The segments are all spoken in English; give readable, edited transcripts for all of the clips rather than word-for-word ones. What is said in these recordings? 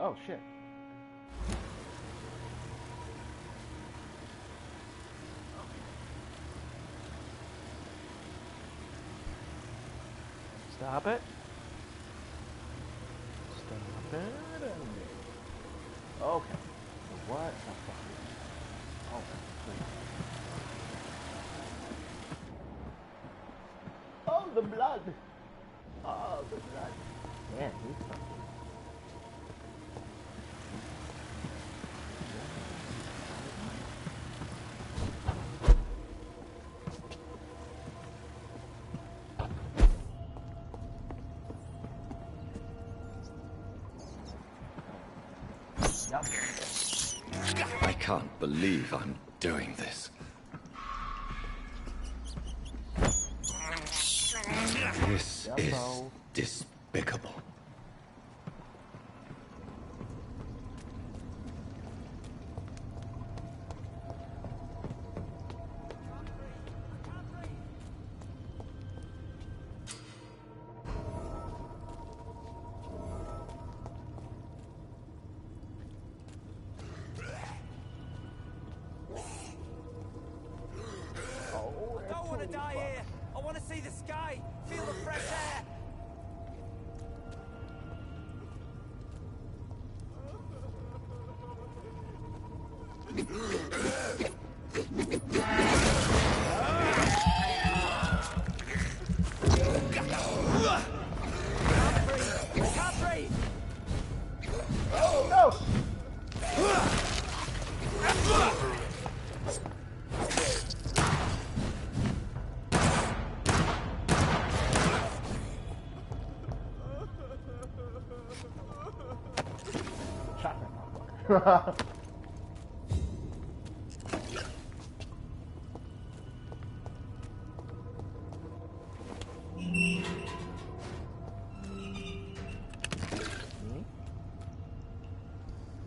Oh, shit. Stop it. Stop it. Okay. What the fuck? Okay, please. Oh, the blood! Oh, the blood. Man, he's fucking... I can't believe I'm doing this. This is despicable.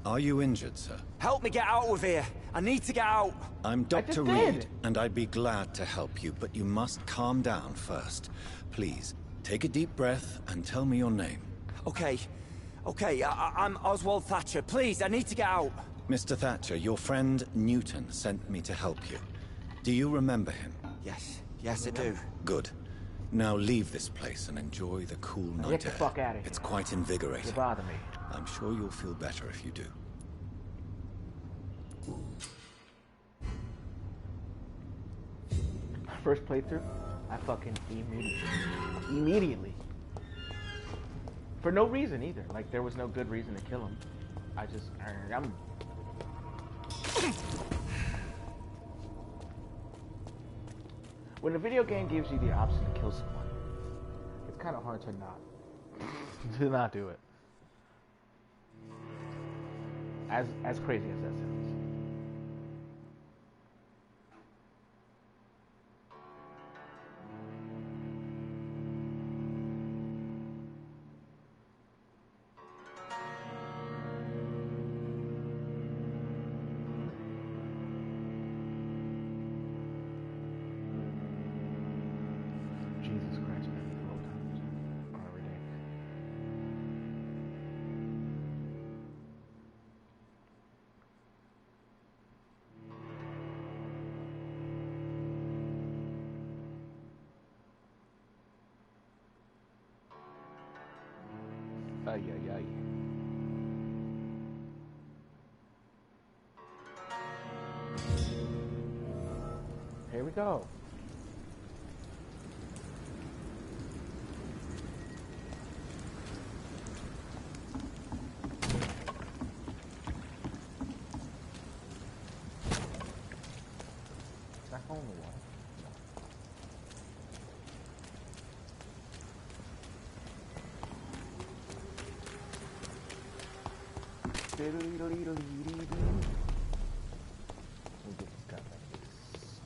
Are you injured, sir? Help me get out of here. I need to get out. I'm Dr. Reed, and I'd be glad to help you, but you must calm down first. Please, take a deep breath and tell me your name. Okay. I'm Oswald Thatcher. Please, I need to get out. Mr. Thatcher, your friend Newton sent me to help you. Do you remember him? Yes, I do. Good. Now leave this place and enjoy the cool night air. Get the fuck out of here. It's quite invigorating. You bother me. I'm sure you'll feel better if you do. First playthrough, I fucking immediately. For no reason either. Like, there was no good reason to kill him. I'm... When a video game gives you the option to kill someone, it's kind of hard to not do it. As crazy as that sounds. Jesus Christ, man, the roll times are ridiculous. Ay, ay, ay. Here we go. Back on the wall.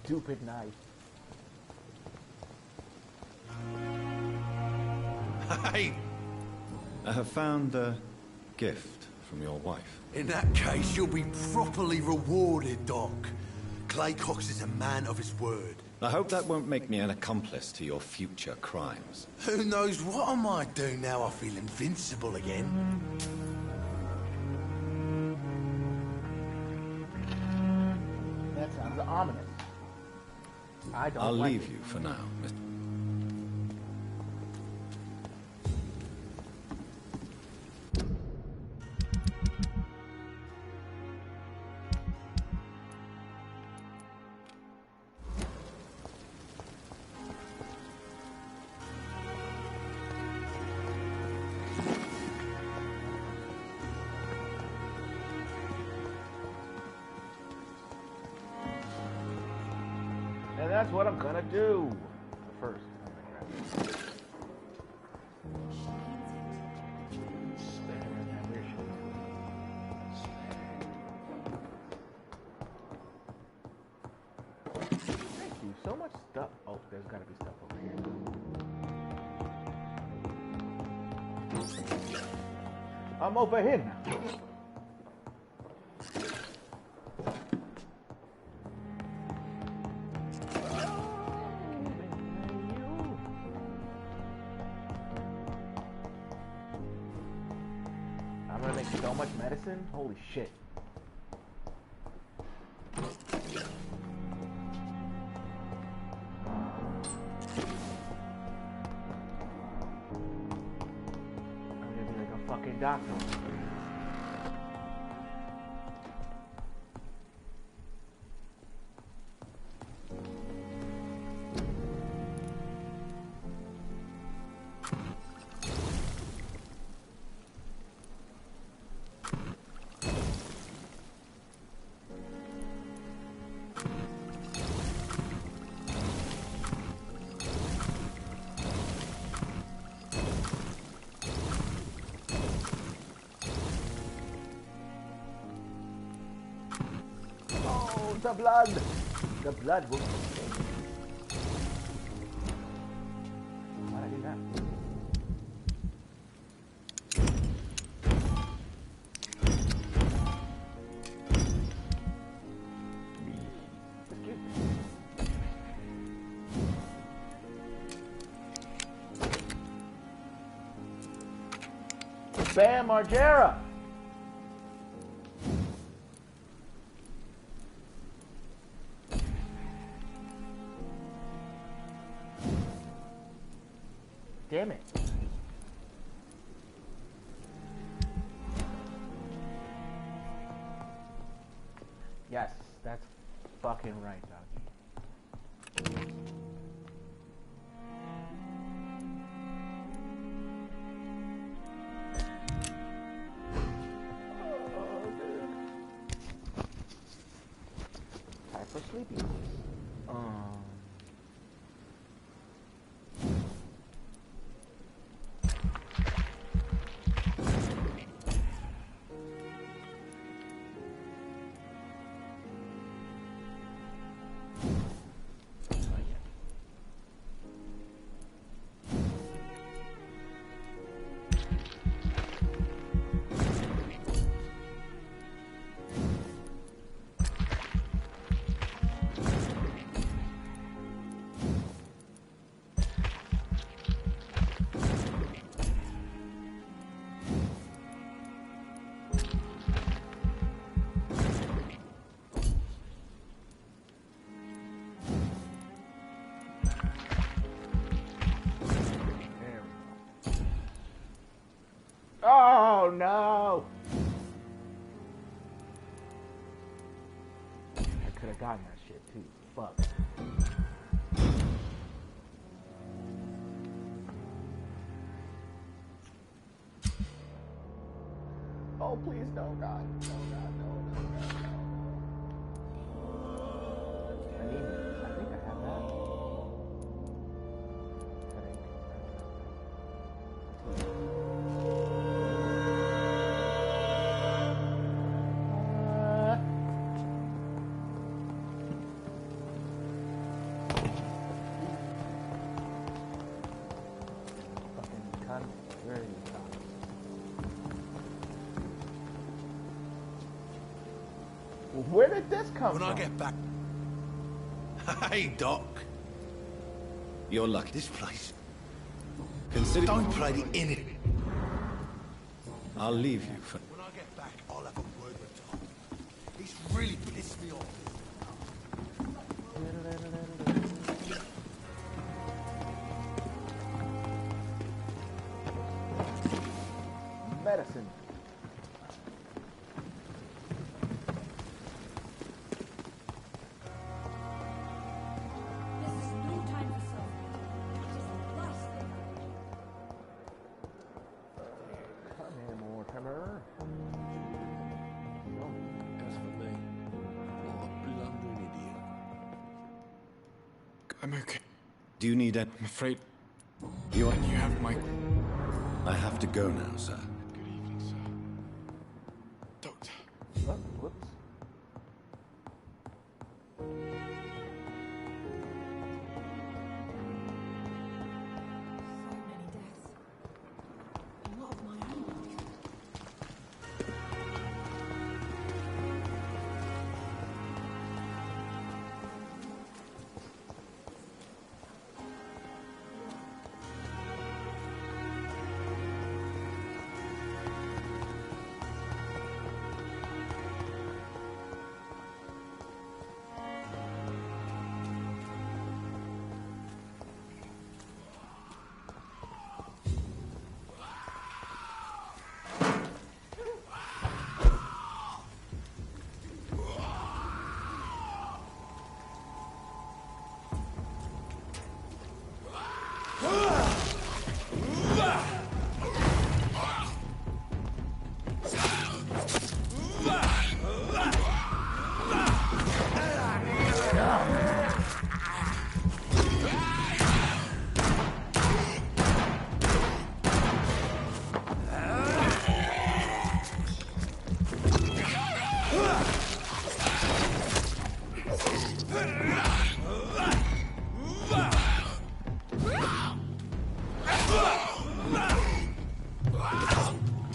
Stupid knife. Hey! I have found a gift from your wife. In that case, you'll be properly rewarded, Doc. Clay Cox is a man of his word. I hope that won't make me an accomplice to your future crimes. Who knows what I might do now I feel invincible again? ominous. I don't I'll like leave it. you for now, Mr. And that's what I'm gonna do. First, I'm gonna grab this. Thank you. So much stuff. Oh, there's gotta be stuff over here. I'm over here now. I'm gonna make so much medicine. Holy shit. I'm gonna be like a fucking doctor. The blood! The blood will... Why'd I do that? Excuse me. Bam Margera! Damn it. Yes, that's fucking right, doggy. Oh, dude. Time for sleepy. Oh no! I could have gotten that shit too. Fuck. Oh please, no God. No God, no, no God, no. I think I have that. Where did this come from? When I get back... Hey, Doc. You're lucky. This place... Consider... Don't play the in it. I'll leave you for... When I get back, I'll have a word with Tom. He's really pissed me off. Medicine. This is no time for self-pity. It is the last thing. Come here, Mortimer. As for me, what a blundering idiot. I'm okay. Do you need it? I'm afraid. You And you have my... I have to go now, sir. Good evening, sir. Doctor. Oh, whoops. So many deaths. A lot of my own.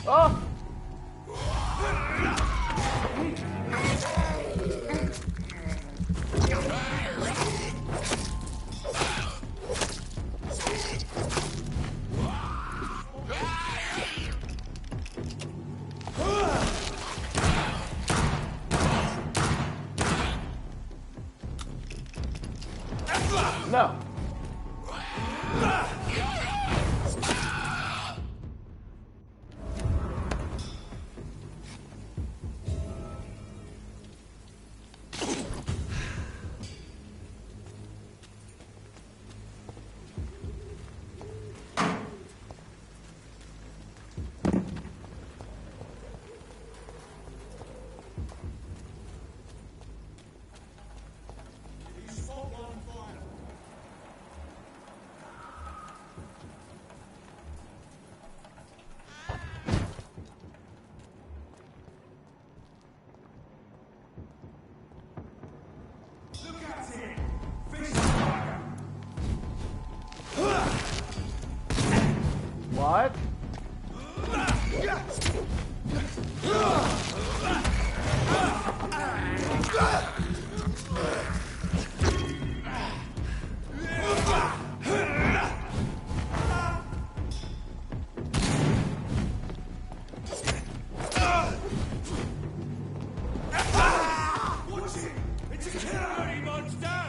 Oh! No. What? It's a killer monster!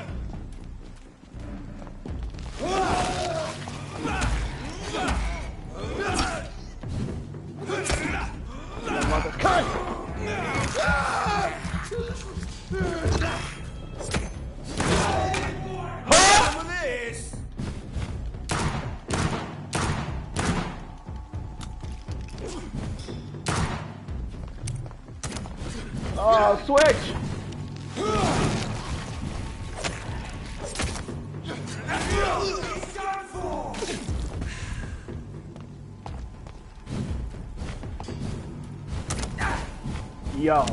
Oh, switch! Yo.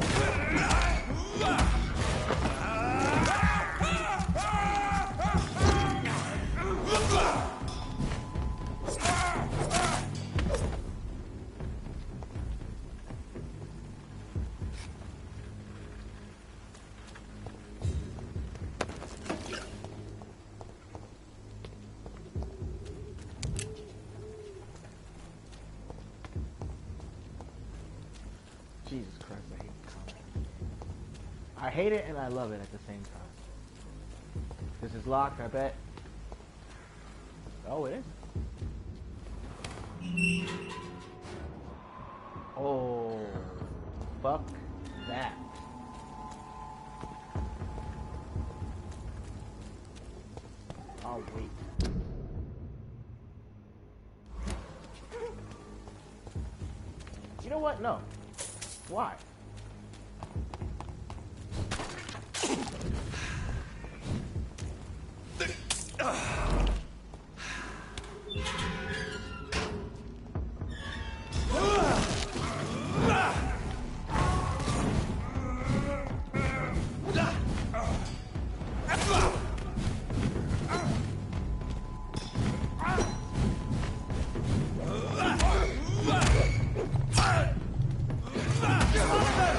Jesus Christ, I hate combat. I hate it and I love it at the same time. This is locked, I bet. Oh, it is. Oh, fuck that. I'll wait. You know what? No. Why?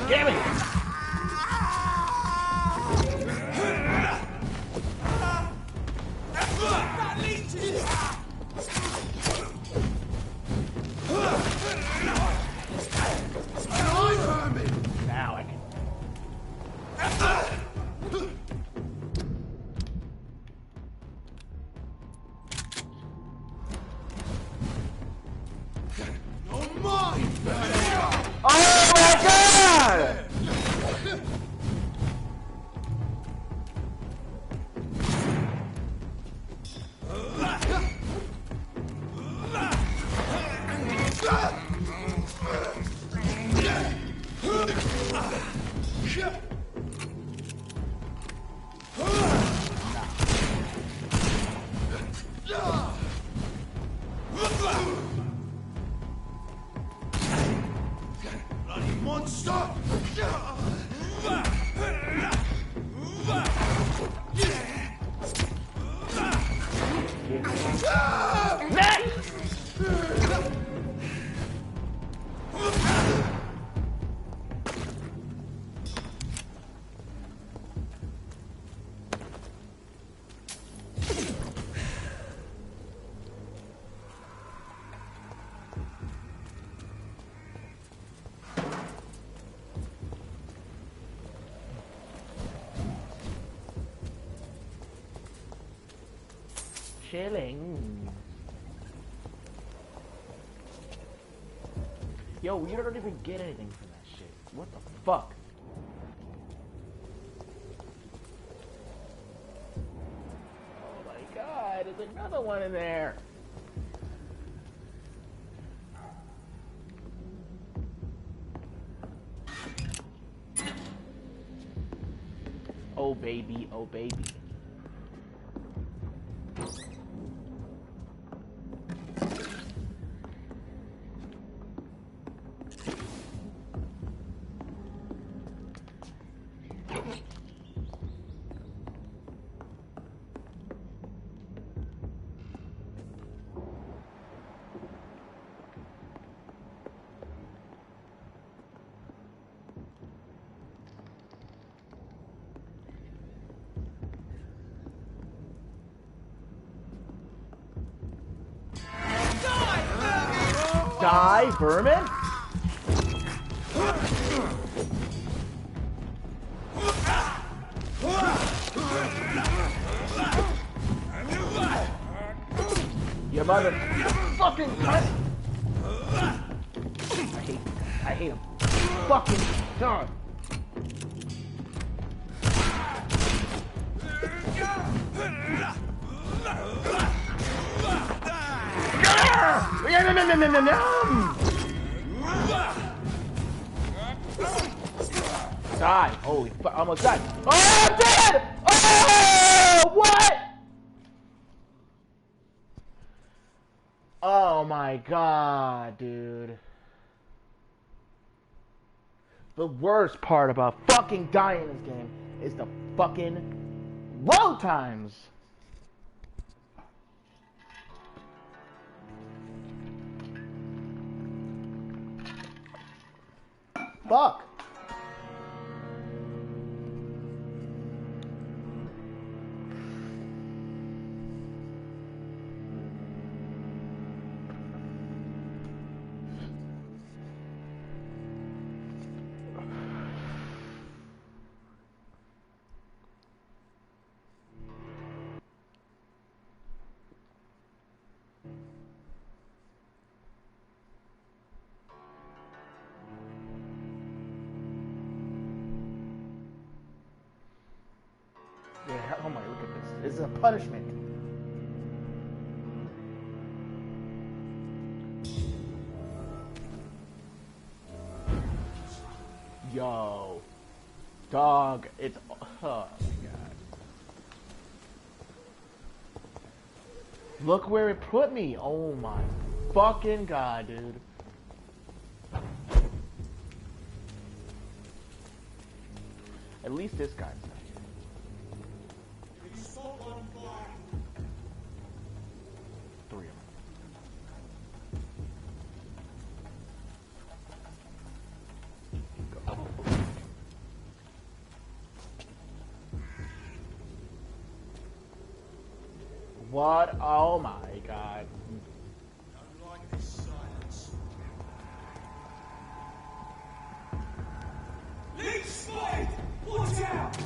Damn it! Now I can. Oh my god! Bloody monster! Chilling. Yo, you don't even get anything from that shit. What the fuck? Oh my god, there's another one in there. Oh baby, oh baby. Die, vermin? You mother fucking cunt! I hate him. Fucking God. Die. Holy fuck, almost died. Oh, I'm dead! Oh, what? Oh my god, dude. The worst part about fucking dying in this game is the fucking load times. Fuck. Oh my, look at this. This is a punishment. Yo. Dog, it's... Oh my god. Look where it put me. Oh my fucking god, dude. At least this guy's not here. Three of them. Go. What? Oh my god. Don't like this silence. Leech spotted! Watch out!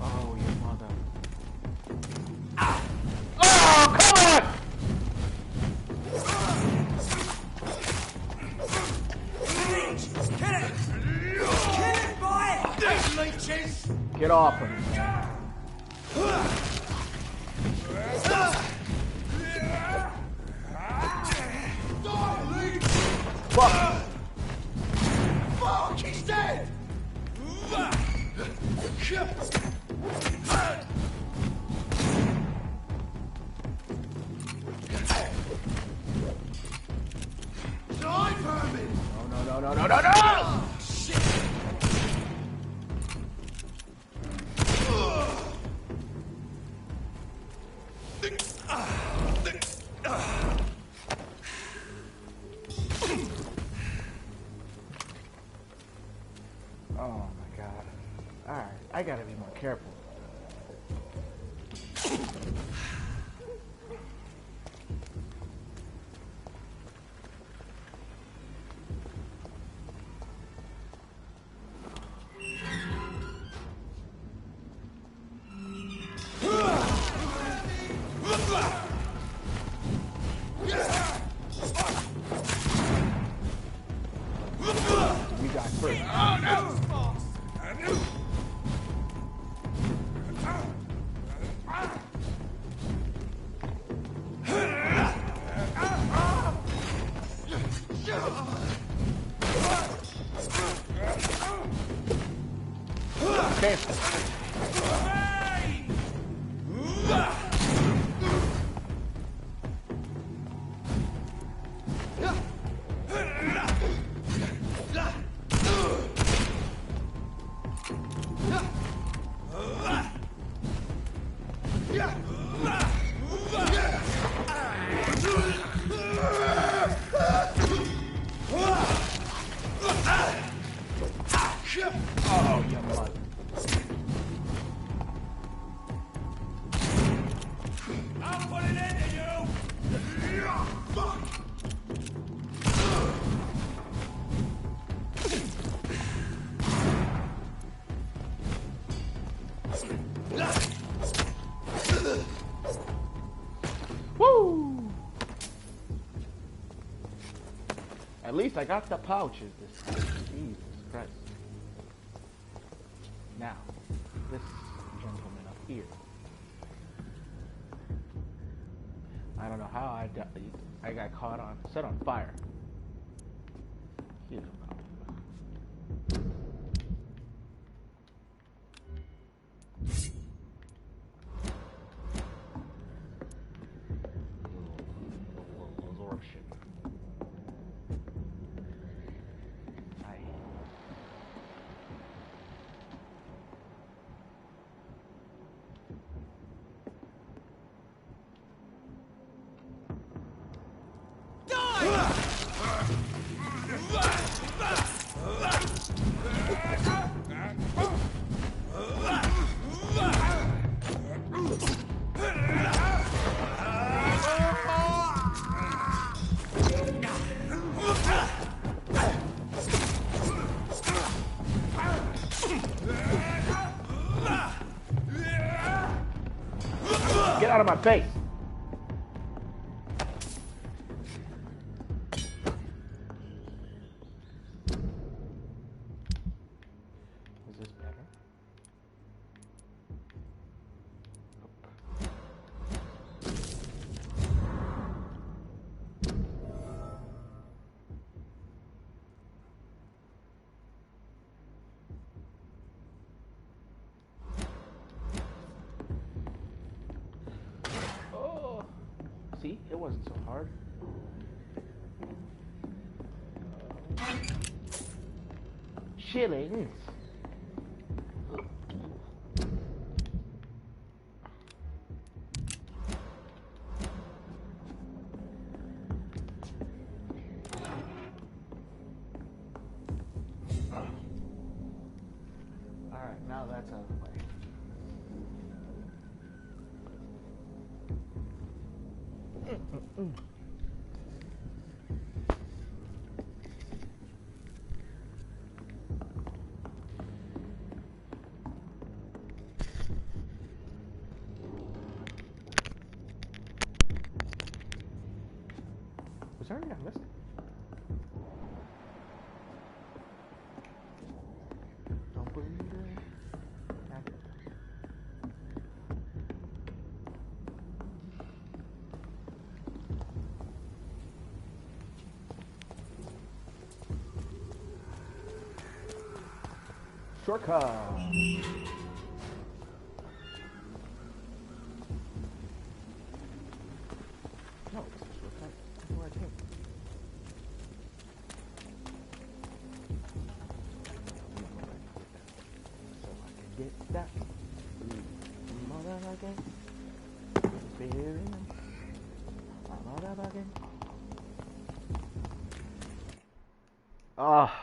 Oh, your mother. Oh, come on! Leech! Kill it! Kill it, boy! These leeches! Get off him. Die, leech! Fuck! Fuck, he's dead! Die, vermin! No! Oh my god. Alright, I gotta be more careful. You got first. Okay. Oh, you mother. I'll put it into you! Fuck! Woo! At least I got the pouches this time. Jesus Christ. Now, this gentleman up here. I don't know how I got caught on, set on fire. Here's a problem. Absorption. out of my face. Is this better? Oh, see, it wasn't so hard. Shillings. Alright, now that's out of the way. Was there anything I missed? Don't believe it. Have it. Shortcut. No, it's a shortcut. That's where I came. So I can get that. Ah.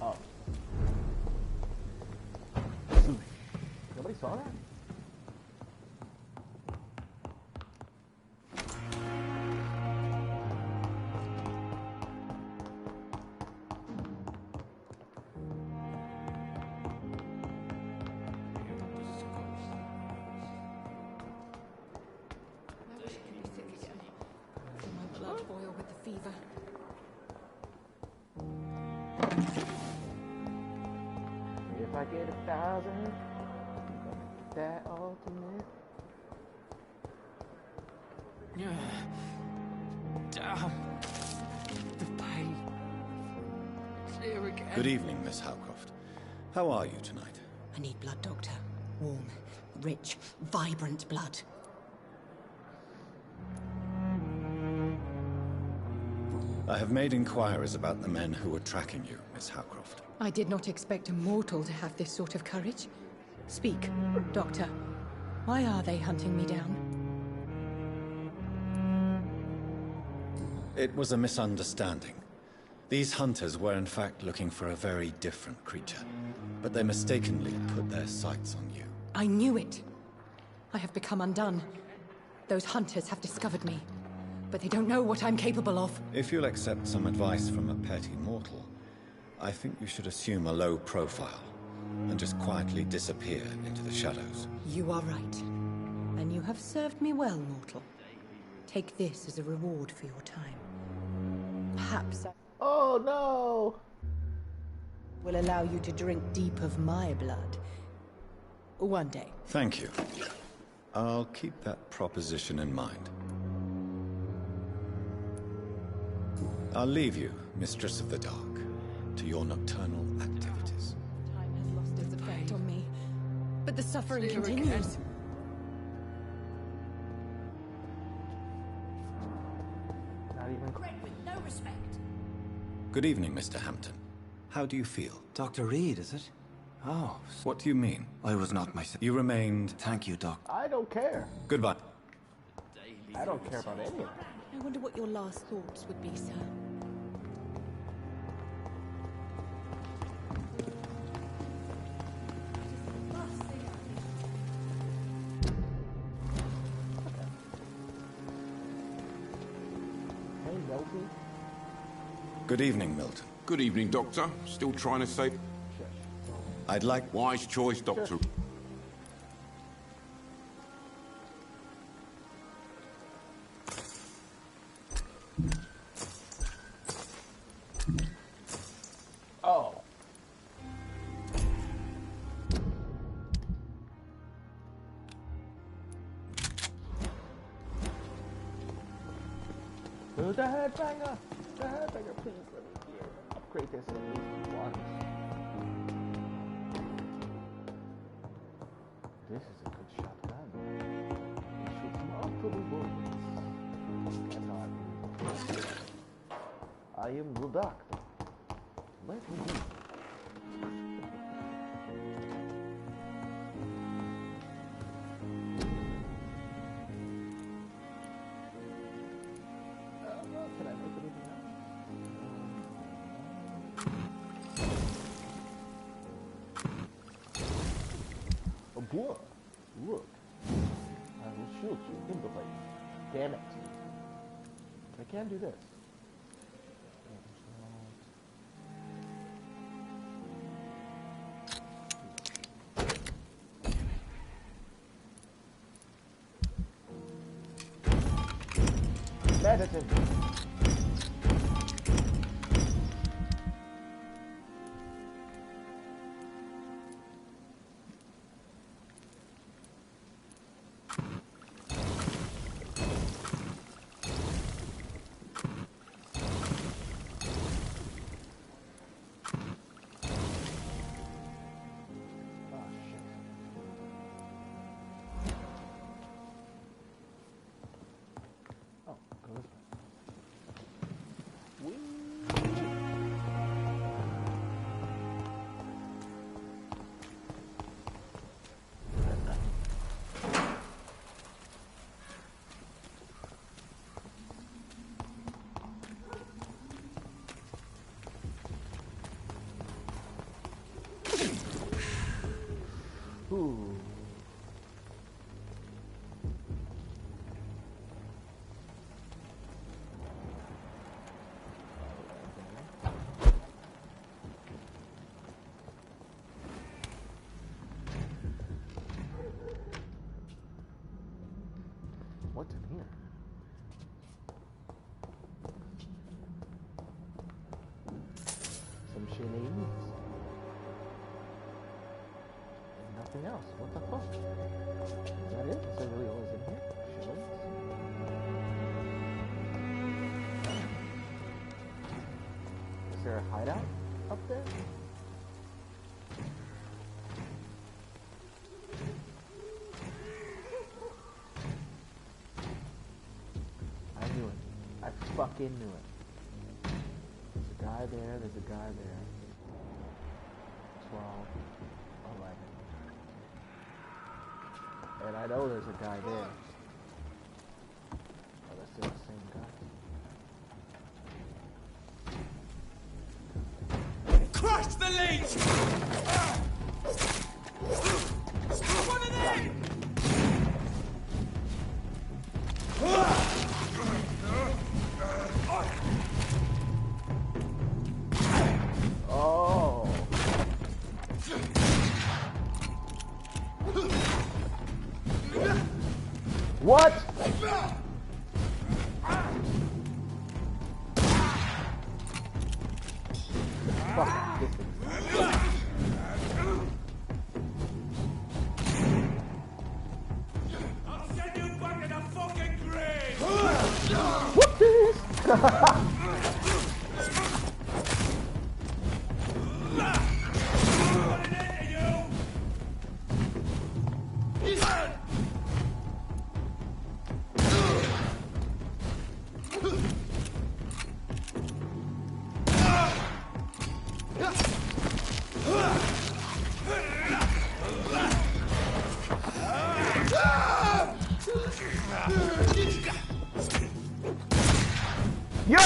Oh. Nobody saw that? I wish I could be sick again. Feel my blood boil with the fever. If I get 1,000, that ultimate. Damn. The pain. It's here again. Good evening, Miss Howcroft. How are you tonight? I need blood, Doctor. Warm, rich, vibrant blood. I have made inquiries about the men who were tracking you, Miss Howcroft. I did not expect a mortal to have this sort of courage. Speak, Doctor. Why are they hunting me down? It was a misunderstanding. These hunters were in fact looking for a very different creature, but they mistakenly put their sights on you. I knew it. I have become undone. Those hunters have discovered me, but they don't know what I'm capable of. If you'll accept some advice from a petty mortal, I think you should assume a low profile and just quietly disappear into the shadows. You are right. And you have served me well, mortal. Take this as a reward for your time. Perhaps I Oh no! will allow you to drink deep of my blood. One day. Thank you. I'll keep that proposition in mind. I'll leave you, Mistress of the Dark, to your nocturnal activities. Time has lost its effect on me, but the suffering Here continues. again. Not even. No respect. Good evening, Mr. Hampton. How do you feel? Dr. Reed, is it? Oh, What do you mean? I was not myself. You remained... Thank you, Doc. I don't care. Goodbye. I don't care about any of that. I wonder what your last thoughts would be, sir. Good evening, Milton. Good evening, Doctor. Still trying to save... I'd like... Wise choice, Doctor. Oh. Who's the headbanger? The headbanger, please let me hear. Upgrade this at least once. This is a good shotgun. It shoots multiple bullets. Cannot. I am the doctor. Let me be. Can I make anything else? Oh boy, look. I will shoot you in the leg. Damn it. I can't do this. Medicine. Ooh. What's in here? Some shenanigans. Nothing else. What the fuck? Is that it? Is that really all that's in here? Shillings? Is there a hideout up there? I knew it. I fucking knew it. There's a guy there. There's a guy there. 12. 11. And I know there's a guy there. Oh, that's still the same guy. Crush the leech! One of them! Oh. What? Fuck this thing. I'll send you back in a fucking grave! Whoopsies! Yo!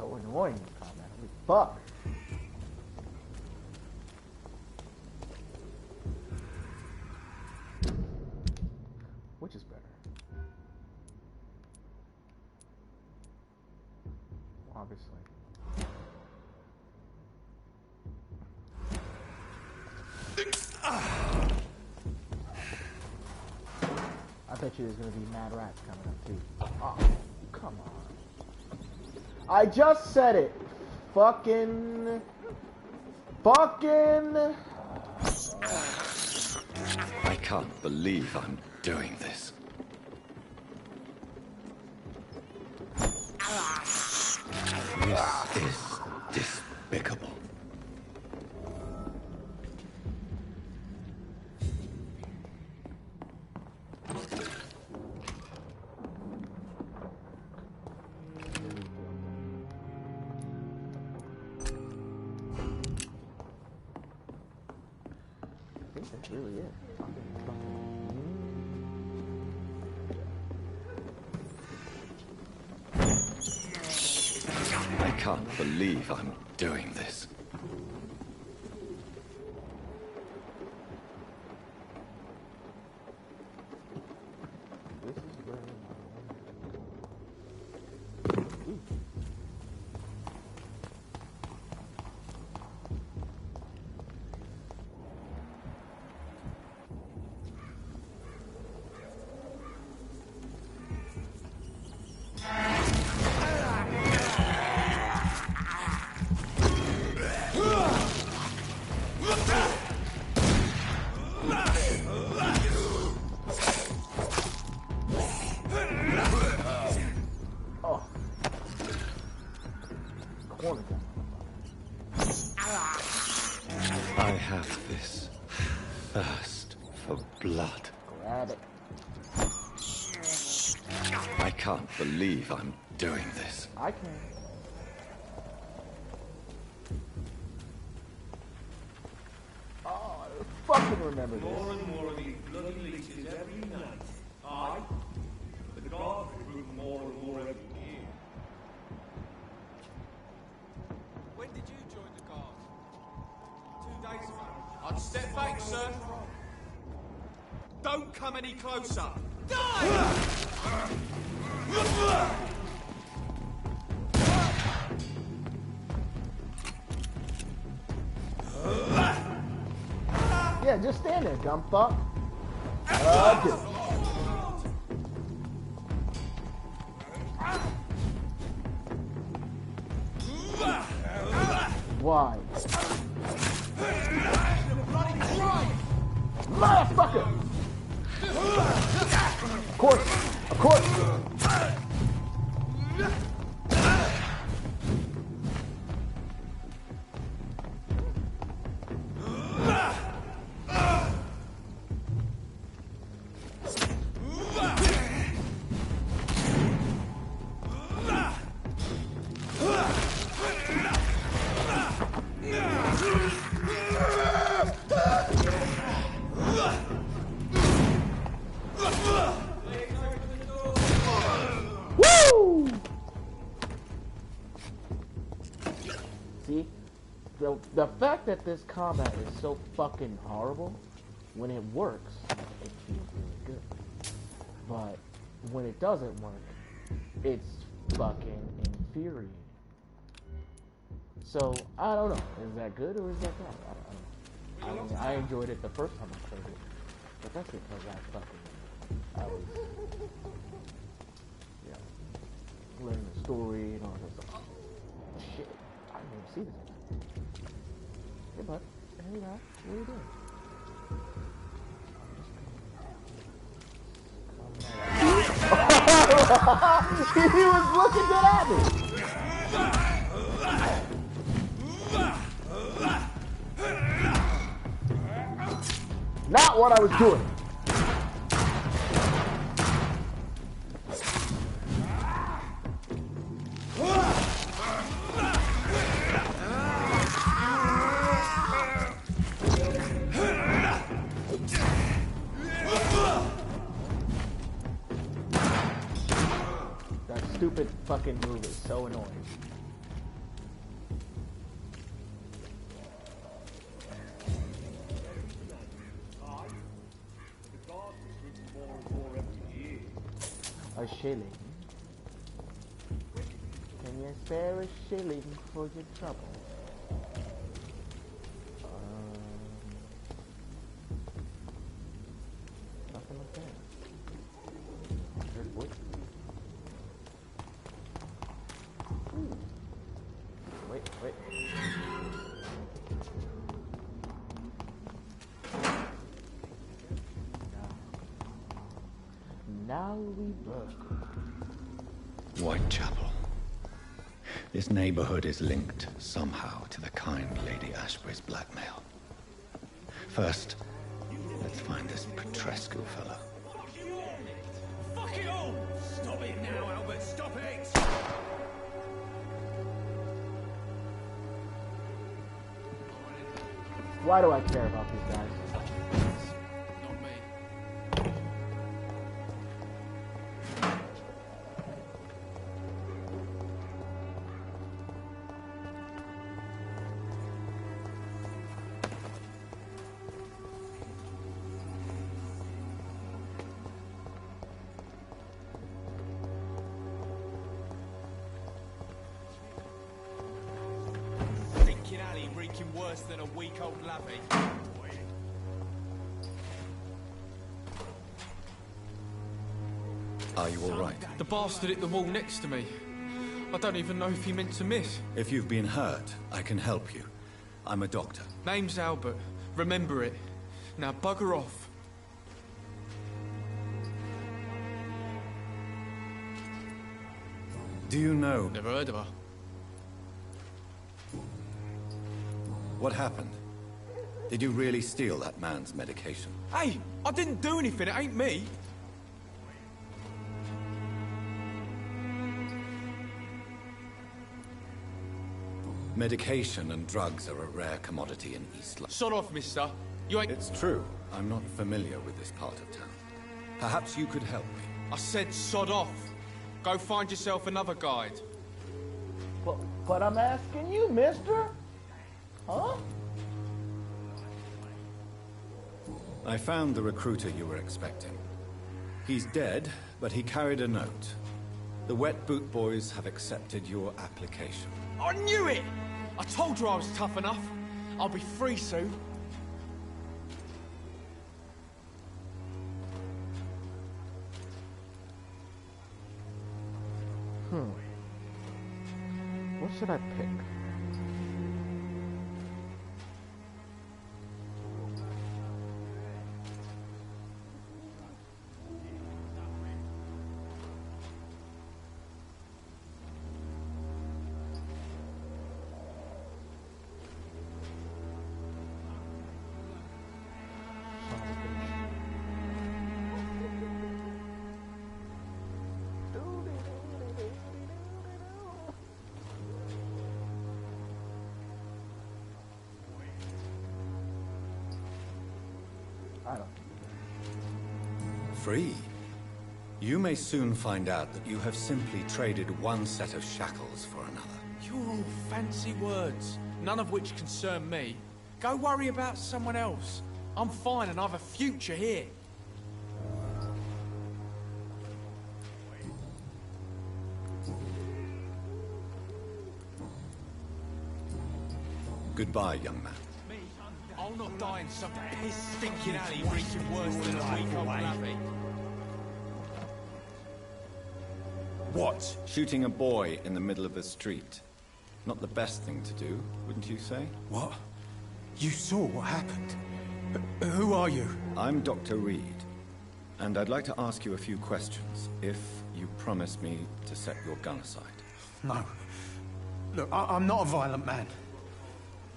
so annoying in combat. Holy fuck. Which is better? Obviously. I bet you there's gonna be mad rats coming up too. Oh, come on. I just said it. Fucking. I can't believe I'm doing this. This is despicable. I think that's really it. I can't believe I'm doing this. This is where I have this thirst for blood. grab it. I can't believe I'm doing this. I can. Oh, I fucking remember this. More and more of these bloody leeches every night. Aye. The guards recruit more and more every year. When did you join the guard? 2 days ago. I'd step back, sir. Don't come any closer. Die! Yeah, just stand there, dumb fuck. Dude. Why? Motherfucker! Of course, of course. See, the fact that this combat is so fucking horrible, when it works, it feels really good. But when it doesn't work, it's fucking infuriating. So I don't know, is that good or is that bad? I don't know. I enjoyed it the first time I played it, but that's because I was, yeah, learning the story and all that stuff. Oh, shit. I didn't even see this. Hey, bud. Hey, man. What are you doing? He was looking good at me. Not what I was doing. That stupid fucking move is so annoying. shilling? Can you spare a shilling for your trouble? Nothing like that. There's wood. Ooh. Wait. Now we work. Whitechapel. This neighborhood is linked somehow to the kind Lady Ashbury's blackmail. First, let's find this Petrescu fella. Fuck it all! Stop it now, Albert, stop it! Why do I care about these guys? Not me. Stinking alley reeking worse than a week-old lavvy. Are you all right? The bastard hit the wall next to me. I don't even know if he meant to miss. If you've been hurt, I can help you. I'm a doctor. Name's Albert. Remember it. Now bugger off. Do you know Never heard of her. what happened? Did you really steal that man's medication? Hey, I didn't do anything. It ain't me. Medication and drugs are a rare commodity in East London. Sod off, mister. You ain't... It's true. I'm not familiar with this part of town. Perhaps you could help me. I said sod off. Go find yourself another guide. But I'm asking you, mister. Huh? I found the recruiter you were expecting. He's dead, but he carried a note. The Wet Boot Boys have accepted your application. I knew it! I told you I was tough enough. I'll be free soon. What should I pick? I don't. Free? You may soon find out that you have simply traded one set of shackles for another. You're all fancy words, none of which concern me. Go worry about someone else. I'm fine and I have a future here. Goodbye, young man. I'll not die in some piss stinking alley reeking worse than a week-old lavvy. What? Shooting a boy in the middle of the street. Not the best thing to do, wouldn't you say? What? You saw what happened? Who are you? I'm Dr. Reed, and I'd like to ask you a few questions, if you promise me to set your gun aside. No. Look, I'm not a violent man.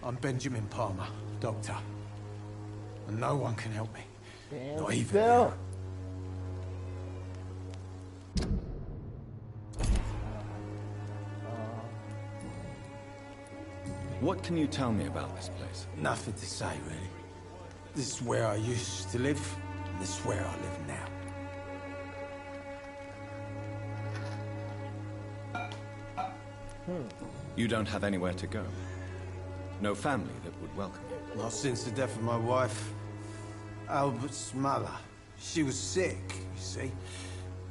I'm Benjamin Palmer, doctor. And no one can help me. Stand Not even still. What can you tell me about this place? Nothing to say, really. This is where I used to live, and this is where I live now. You don't have anywhere to go? No family that would welcome you? Not since the death of my wife, Albert's mother. She was sick, you see.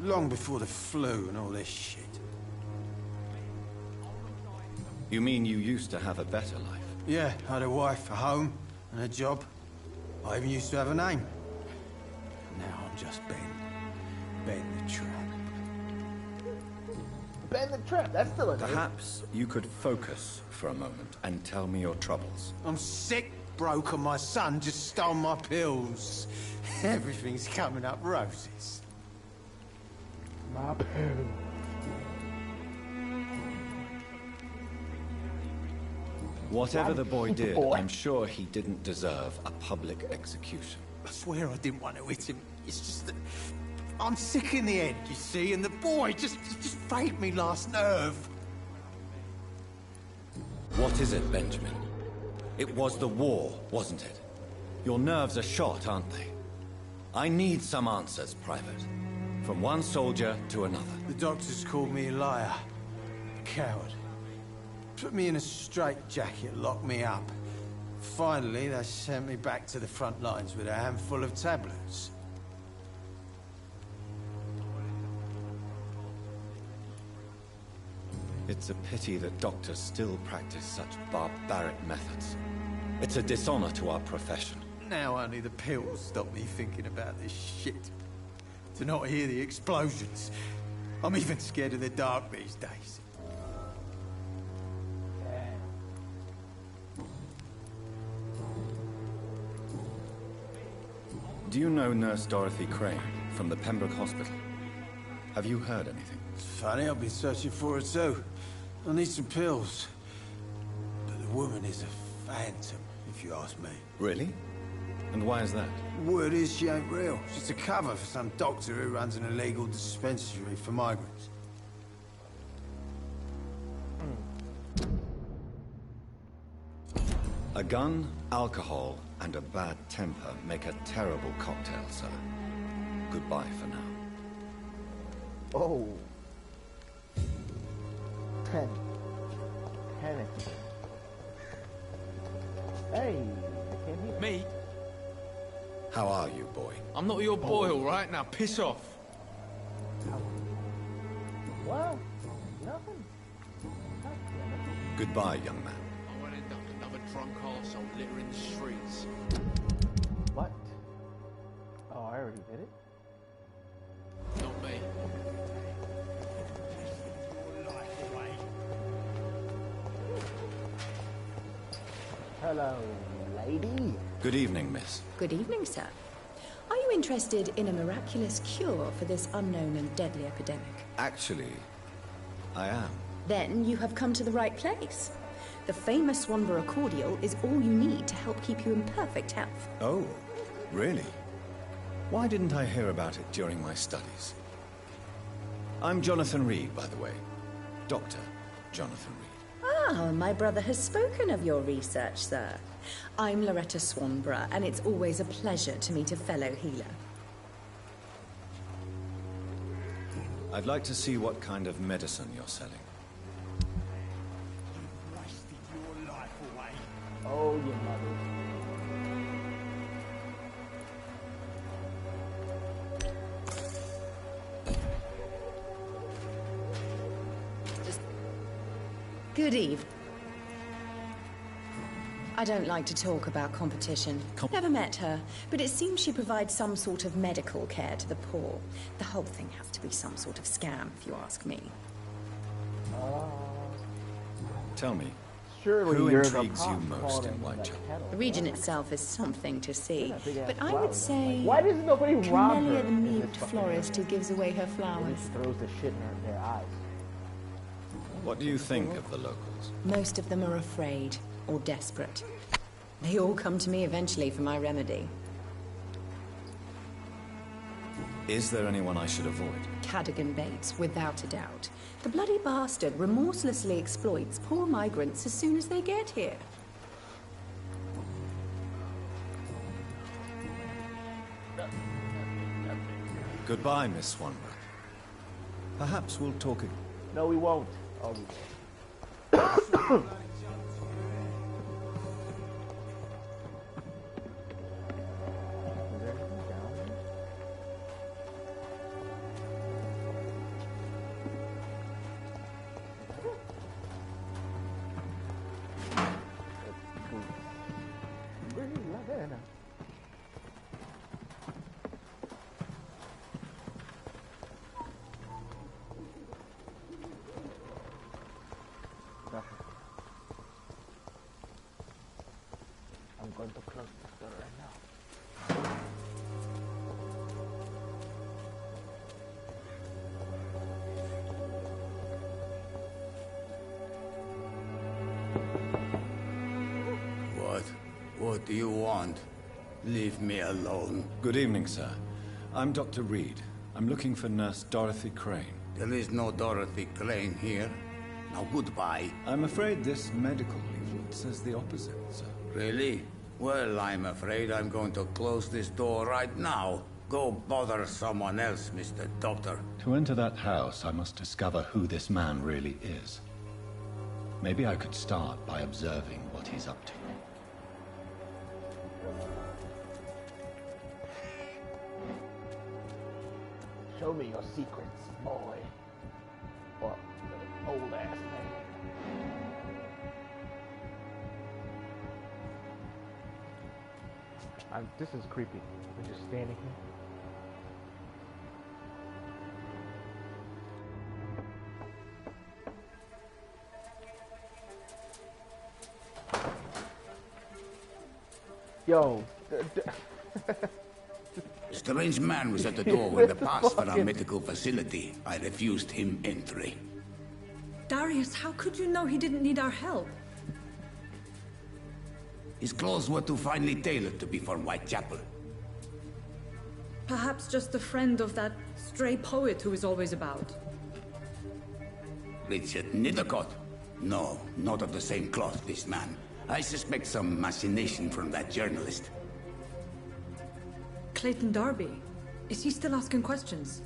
Long before the flu and all this shit. You mean you used to have a better life? Yeah, I had a wife, a home, and a job. I even used to have a name. Now I'm just Ben. Ben the Trap. Ben the Trap, that's still a name. Perhaps you could focus for a moment and tell me your troubles. I'm sick, broke, and my son just stole my pills. Everything's coming up roses. My pills. Whatever the boy did, I'm sure he didn't deserve a public execution. I swear I didn't want to hit him. It's just that I'm sick in the head, you see, and the boy just frayed me last nerve. What is it, Benjamin? It was the war, wasn't it? Your nerves are shot, aren't they? I need some answers, Private. From one soldier to another. The doctors called me a liar. A coward. Put me in a straitjacket, locked me up. Finally, they sent me back to the front lines with a handful of tablets. It's a pity that doctors still practice such barbaric methods. It's a dishonor to our profession. Now only the pills stop me thinking about this shit. To not hear the explosions. I'm even scared of the dark these days. Do you know Nurse Dorothy Crane from the Pembroke Hospital? Have you heard anything? It's funny, I've been searching for her too. I need some pills. But the woman is a phantom, if you ask me. Really? And why is that? Word is she ain't real. She's a cover for some doctor who runs an illegal dispensary for migrants. A gun, alcohol, and a bad temper make a terrible cocktail, sir. Goodbye for now. Oh. 10. Panic. Hey, I can't hear. Me? How are you, boy? I'm not your boy, all right? Now piss off. What? Nothing. Goodbye, young man. I won't end up another drunk arsehole littering the streets. What? Oh, I already did it? Not me. Hello, lady. Good evening, miss. Good evening, sir. Are you interested in a miraculous cure for this unknown and deadly epidemic? Actually, I am. Then you have come to the right place. The famous Swanborough cordial is all you need to help keep you in perfect health. Oh, really? Why didn't I hear about it during my studies? I'm Jonathan Reed, by the way. Dr. Jonathan Reed. Ah, my brother has spoken of your research, sir. I'm Loretta Swanborough, and it's always a pleasure to meet a fellow healer. I'd like to see what kind of medicine you're selling. Oh, your mother. Good eve. I don't like to talk about competition. Never met her, but it seems she provides some sort of medical care to the poor. The whole thing has to be some sort of scam, if you ask me. Tell me, Surely who you're intrigues the you pop most calling in the Whitechapel? kettle. The region itself is something to see, Yeah, big-ass but I flowers. would say Why does nobody rob her? Camellia the in mute this fucking florist who area? gives away her And flowers. she throws the shit in their eyes. What do you think of the locals? Most of them are afraid or desperate. They all come to me eventually for my remedy. Is there anyone I should avoid? Cadogan Bates, without a doubt. The bloody bastard remorselessly exploits poor migrants as soon as they get here. Goodbye, Miss Swanborough. Perhaps we'll talk again. No, we won't. Oh, we won't. Is there anything down there? I know. Nothing. I'm going to close this door right now. What do you want? Leave me alone. Good evening, sir. I'm Dr. Reed. I'm looking for Nurse Dorothy Crane. There is no Dorothy Crane here. Now goodbye. I'm afraid this medical leaflet says the opposite, sir. Really? Well, I'm afraid I'm going to close this door right now. Go bother someone else, Mr. Doctor. To enter that house, I must discover who this man really is. Maybe I could start by observing what he's up to. Show me your secrets, boy. Or old ass man. This is creepy. We're just standing here. Yo. A strange man was at the door with the pass for our medical facility. I refused him entry. Darius, how could you know he didn't need our help? His clothes were too finely tailored to be for Whitechapel. Perhaps just a friend of that stray poet who is always about. Richard Nithercott? No, not of the same cloth, this man. I suspect some machination from that journalist. Clayton Darby. Is he still asking questions?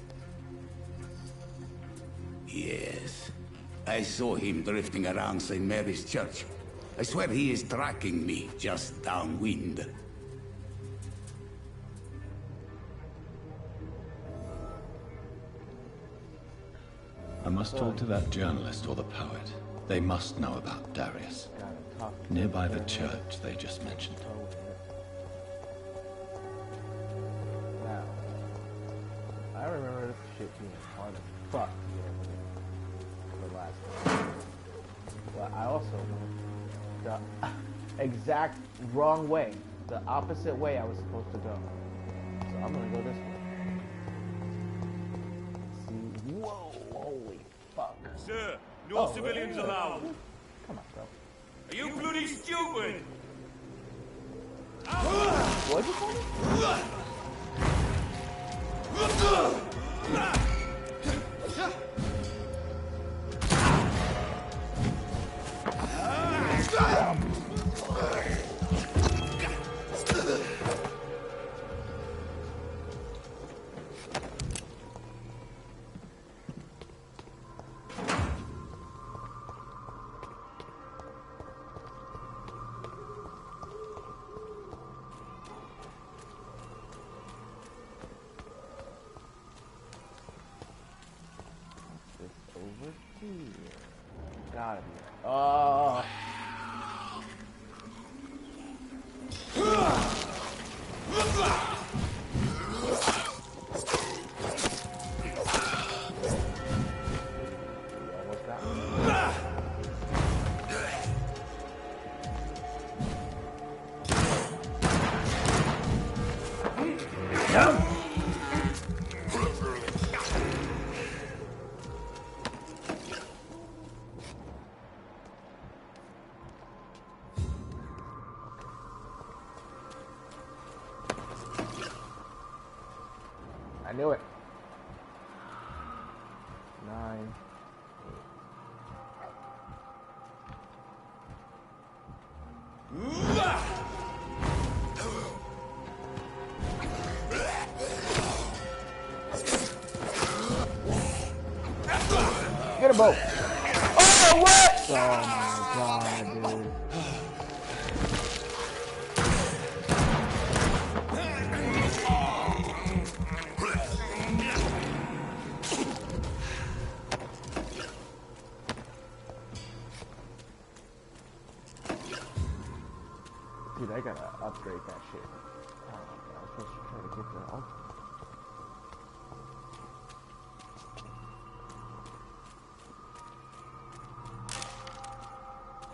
Yes. I saw him drifting around St. Mary's Church. I swear he is tracking me just downwind. I must talk to that journalist or the poet. They must know about Darius. Nearby the church they just mentioned. Now, I remember this shit being hard as fuck the last time. But I also know the exact wrong way, the opposite way I was supposed to go. So I'm gonna go this way. Let's see, whoa, holy fuck. Sir, no civilians allowed. Come on, bro. Are you bloody stupid? What'd you call me? Over here. Gotta be. Oh. I knew it. 9. Get a boat. Oh, what? Oh my god, dude. Dude, I gotta upgrade that shit. I was supposed to try to get the ultimate.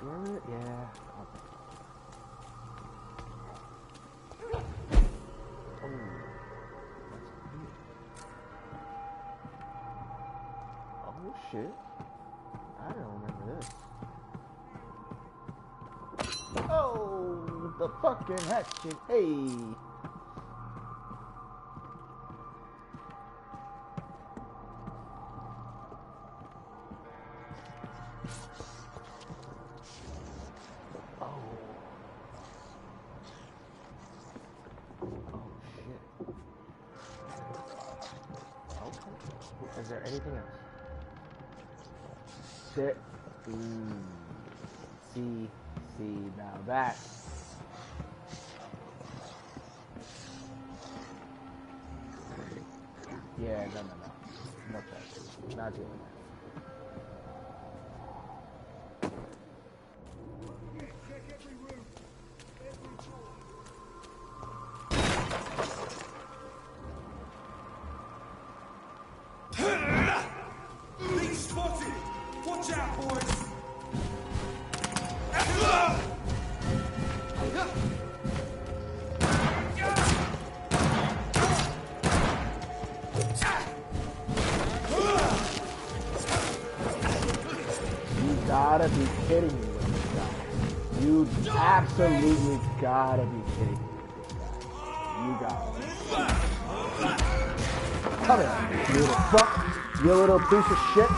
Do I really? Yeah. Oh, that's cute. Oh shit. I don't remember this. Oh, the fucking hatchet. Hey. Is there anything else? Shit. See, now that. Yeah, no. No thanks. Not doing that. Gotta be kidding me with this guy. You absolutely gotta be kidding me with this guy. You gotta. Come here, you little fuck. You little piece of shit.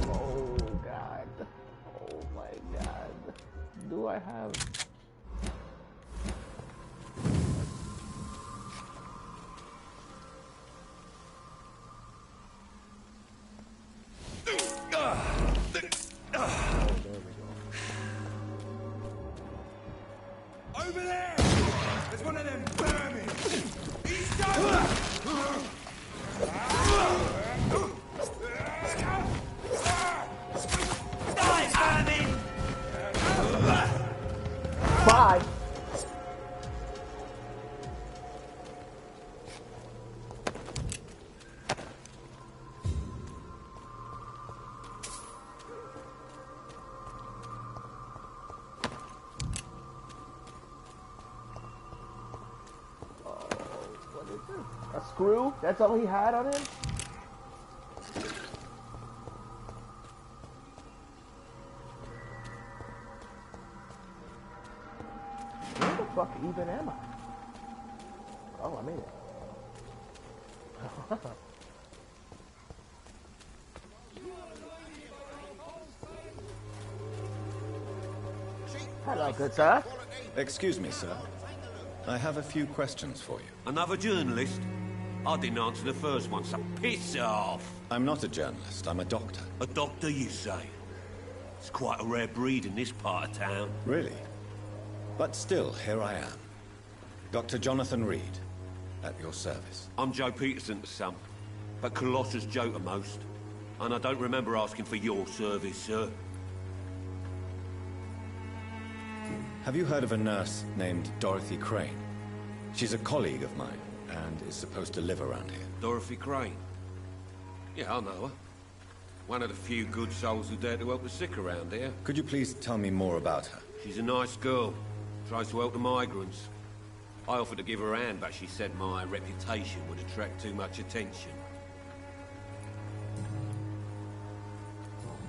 Oh God. Oh my God. Do I have... Over there! There's one of them vermin! He's done! Die, vermin! Bye! A screw? That's all he had on him? Where the fuck even am I? Oh, I made it. Hello, good sir. Excuse me, sir. I have a few questions for you. Another journalist? I didn't answer the first one, so piss off! I'm not a journalist, I'm a doctor. A doctor, you say? It's quite a rare breed in this part of town. Really? But still, here I am. Dr. Jonathan Reed, at your service. I'm Joe Peterson to some, but Colossus Joe to most. And I don't remember asking for your service, sir. Have you heard of a nurse named Dorothy Crane? She's a colleague of mine, and is supposed to live around here. Dorothy Crane? Yeah, I know her. One of the few good souls who dare to help the sick around here. Could you please tell me more about her? She's a nice girl. Tries to help the migrants. I offered to give her a hand, but she said my reputation would attract too much attention.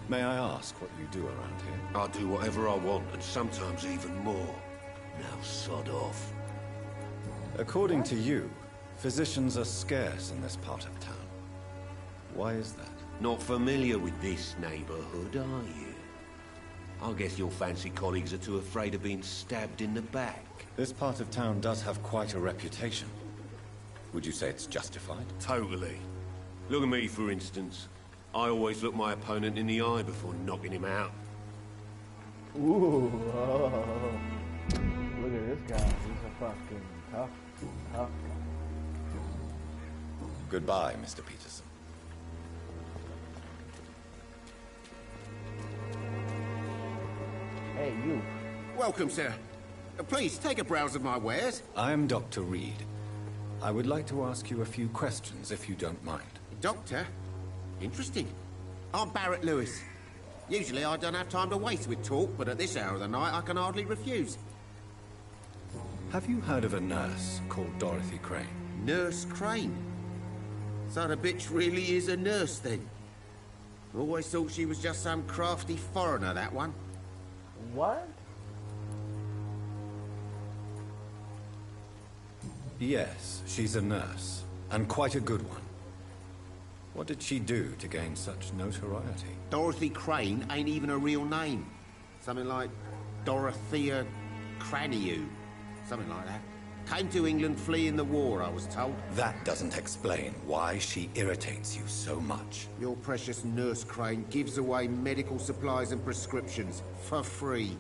May I ask what you do around here? I do whatever I want, and sometimes even more. Now sod off. According to you, physicians are scarce in this part of town. Why is that? Not familiar with this neighborhood, are you? I guess your fancy colleagues are too afraid of being stabbed in the back. This part of town does have quite a reputation. Would you say it's justified? Totally. Look at me, for instance. I always look my opponent in the eye before knocking him out. Ooh, oh. Look at this guy. He's a fucking tough guy. Goodbye, Mr. Peterson. Hey, you. Welcome, sir. Please, take a browse of my wares. I am Dr. Reed. I would like to ask you a few questions, if you don't mind. Doctor? Interesting. I'm Barrett Lewis. Usually I don't have time to waste with talk, but at this hour of the night I can hardly refuse. Have you heard of a nurse called Dorothy Crane? Nurse Crane? So the bitch really is a nurse, then? Always thought she was just some crafty foreigner, that one. What? Yes, she's a nurse, and quite a good one. What did she do to gain such notoriety? Dorothy Crane ain't even a real name. Something like Dorothea Craniu. Something like that. Came to England fleeing the war, I was told. That doesn't explain why she irritates you so much. Your precious Nurse Crane gives away medical supplies and prescriptions for free.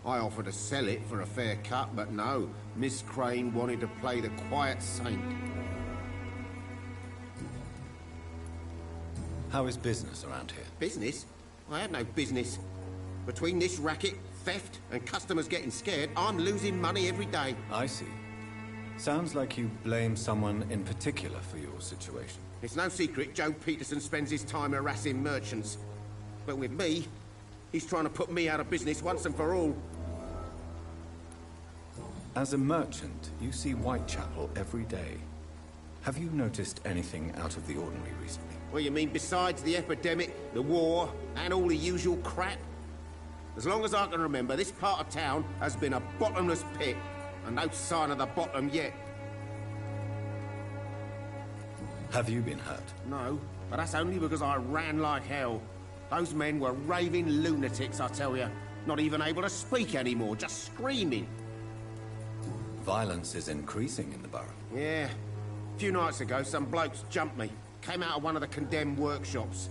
I offered to sell it for a fair cut, but no. Miss Crane wanted to play the quiet saint. How is business around here? Business? I have no business. Between this racket, theft, and customers getting scared, I'm losing money every day. I see. Sounds like you blame someone in particular for your situation. It's no secret Joe Peterson spends his time harassing merchants. But with me, he's trying to put me out of business once and for all. As a merchant, you see Whitechapel every day. Have you noticed anything out of the ordinary recently? Well, you mean besides the epidemic, the war, and all the usual crap? As long as I can remember, this part of town has been a bottomless pit, and no sign of the bottom yet. Have you been hurt? No, but that's only because I ran like hell. Those men were raving lunatics, I tell you. Not even able to speak anymore, just screaming. Violence is increasing in the borough. Yeah. A few nights ago, some blokes jumped me. Came out of one of the condemned workshops.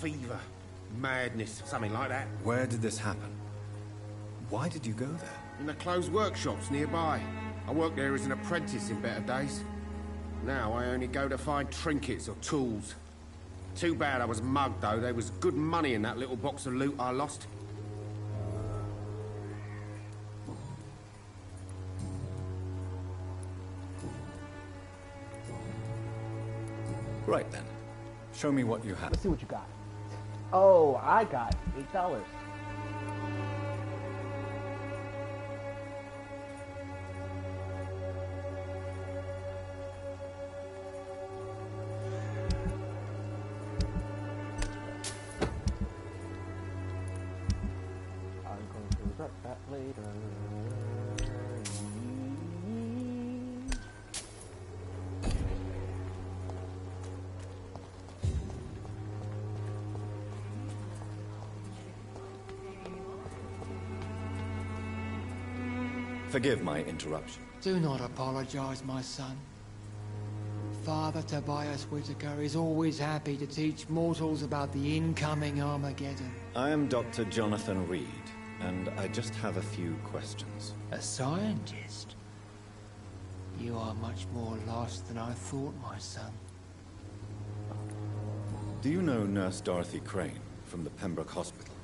Fever. Madness. Something like that. Where did this happen? Why did you go there? In the closed workshops nearby. I worked there as an apprentice in better days. Now I only go to find trinkets or tools. Too bad I was mugged, though. There was good money in that little box of loot I lost. Right then. Show me what you have. Let's see what you got. Oh, I got $8. I'm going to regret that later. Forgive my interruption. Do not apologize, my son. Father Tobias Whitaker is always happy to teach mortals about the incoming Armageddon. I am Dr. Jonathan Reed, and I just have a few questions. A scientist? You are much more lost than I thought, my son. Do you know Nurse Dorothy Crane from the Pembroke Hospital?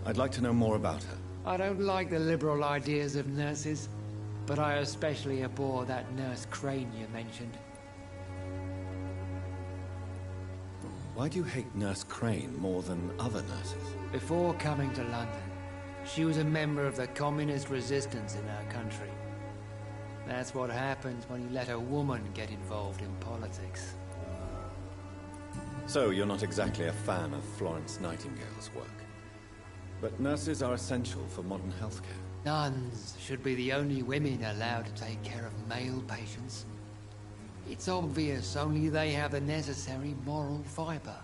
I'd like to know more about her. I don't like the liberal ideas of nurses, but I especially abhor that Nurse Crane you mentioned. Why do you hate Nurse Crane more than other nurses? Before coming to London, she was a member of the communist resistance in our country. That's what happens when you let a woman get involved in politics. So you're not exactly a fan of Florence Nightingale's work. But nurses are essential for modern healthcare. Nuns should be the only women allowed to take care of male patients. It's obvious only they have the necessary moral fiber.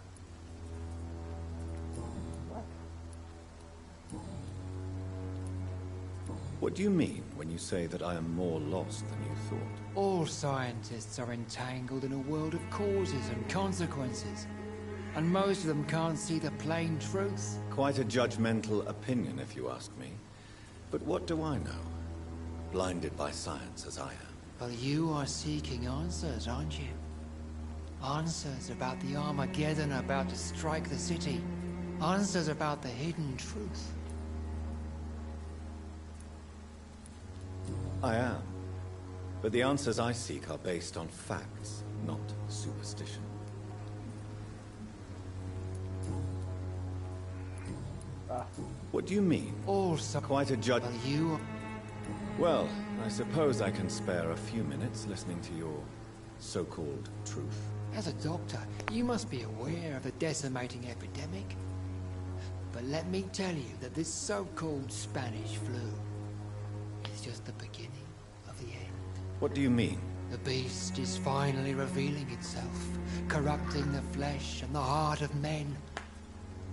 What do you mean when you say that I am more lost than you thought? All scientists are entangled in a world of causes and consequences. And most of them can't see the plain truth. Quite a judgmental opinion, if you ask me. But what do I know? Blinded by science as I am. Well, you are seeking answers, aren't you? Answers about the Armageddon about to strike the city. Answers about the hidden truth. I am. But the answers I seek are based on facts, not superstition. What do you mean? Also, quite a judge. You. Well, I suppose I can spare a few minutes listening to your so-called truth. As a doctor, you must be aware of the decimating epidemic. But let me tell you that this so-called Spanish flu is just the beginning of the end. What do you mean? The beast is finally revealing itself, corrupting the flesh and the heart of men.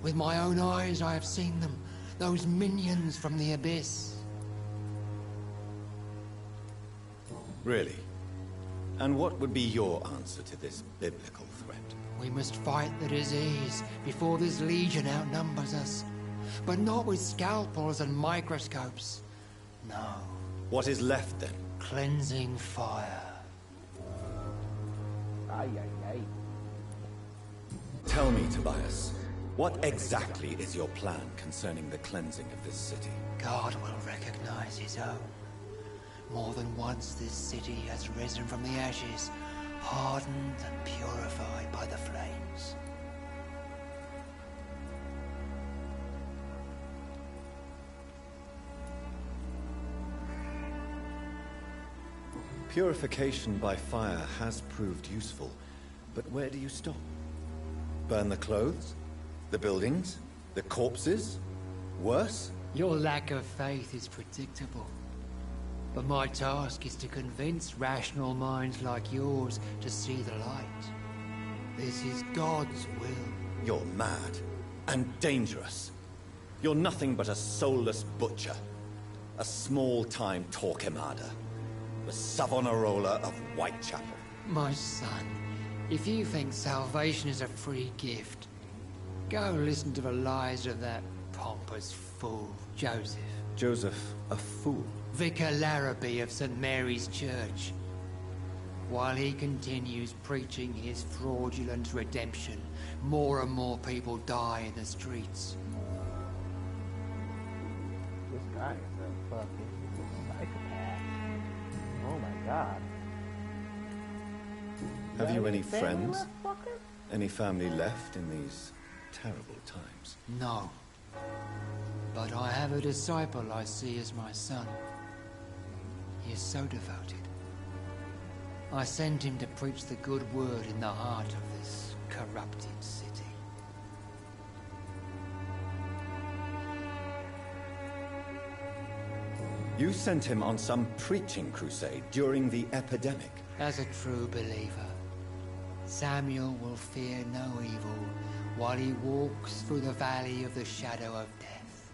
With my own eyes I have seen them, those minions from the abyss. Really? And what would be your answer to this biblical threat? We must fight the disease before this legion outnumbers us. But not with scalpels and microscopes. No. What is left then? Cleansing fire. Ay, ay, ay. Tell me, Tobias, what exactly is your plan concerning the cleansing of this city? God will recognize his own. More than once this city has risen from the ashes, hardened and purified by the flames. Purification by fire has proved useful, but where do you stop? Burn the clothes? The buildings? The corpses? Worse? Your lack of faith is predictable. But my task is to convince rational minds like yours to see the light. This is God's will. You're mad and dangerous. You're nothing but a soulless butcher. A small-time Torquemada. The Savonarola of Whitechapel. My son, if you think salvation is a free gift, go listen to the lies of that pompous fool, Joseph. Joseph, a fool? Vicar Larrabee of St. Mary's Church. While he continues preaching his fraudulent redemption, more and more people die in the streets. This guy is a fucking psychopath. Oh my god. Have you any family friends? left, fucker? Any family left in these terrible times? No. But I have a disciple I see as my son. He is so devoted. I sent him to preach the good word in the heart of this corrupted city. You sent him on some preaching crusade during the epidemic. As a true believer, Samuel will fear no evil while he walks through the valley of the shadow of death.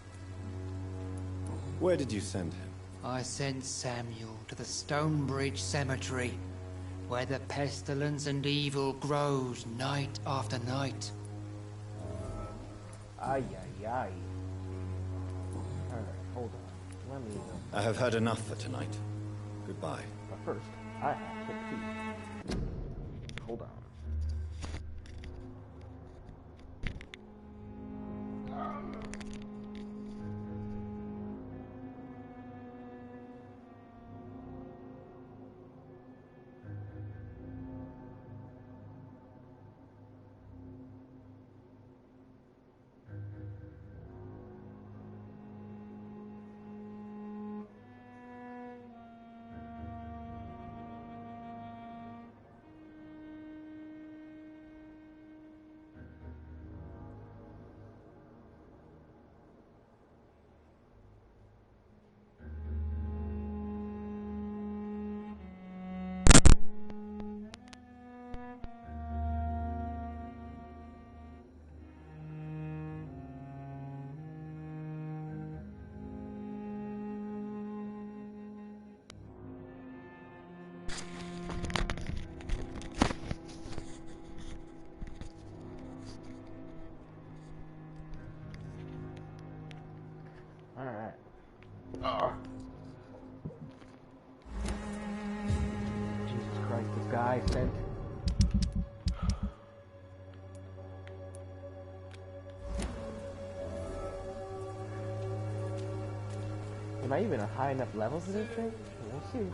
Where did you send him? I sent Samuel to the Stonebridge Cemetery, where the pestilence and evil grows night after night. Ay, ay, ay. Alright, hold on. Let me... I have heard enough for tonight. Goodbye. But first, I have to pee. Hold on. Alright. Jesus Christ, this guy sent Am I even a high enough level for this thing? We'll see.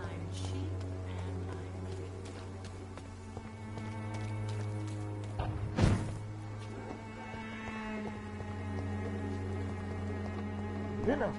Good enough.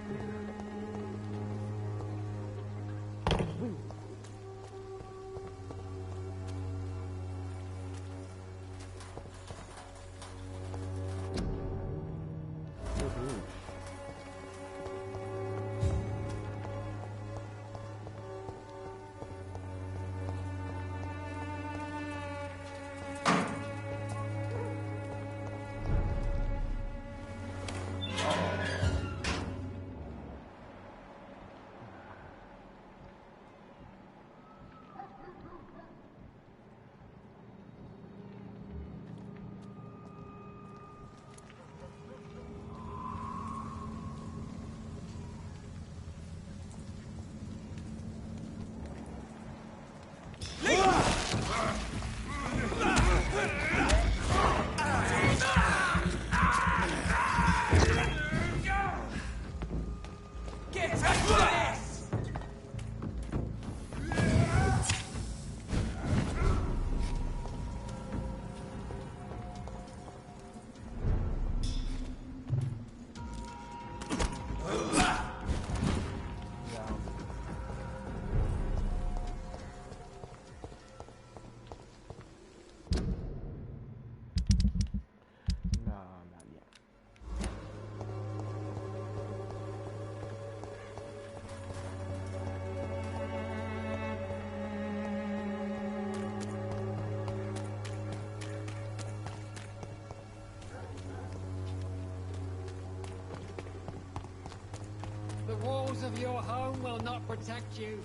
The walls of your home will not protect you,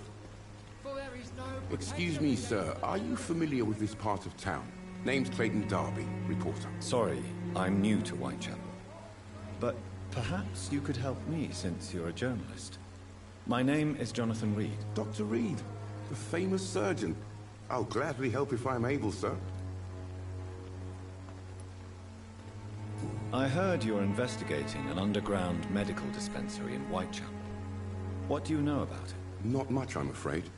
for there is no Excuse me, sir. Are you familiar with this part of town? Name's Clayton Darby, reporter. Sorry, I'm new to Whitechapel. But perhaps you could help me since you're a journalist. My name is Jonathan Reed. Dr. Reed, the famous surgeon. I'll gladly help if I'm able, sir. I heard you're investigating an underground medical dispensary in Whitechapel. What do you know about it? Not much, I'm afraid.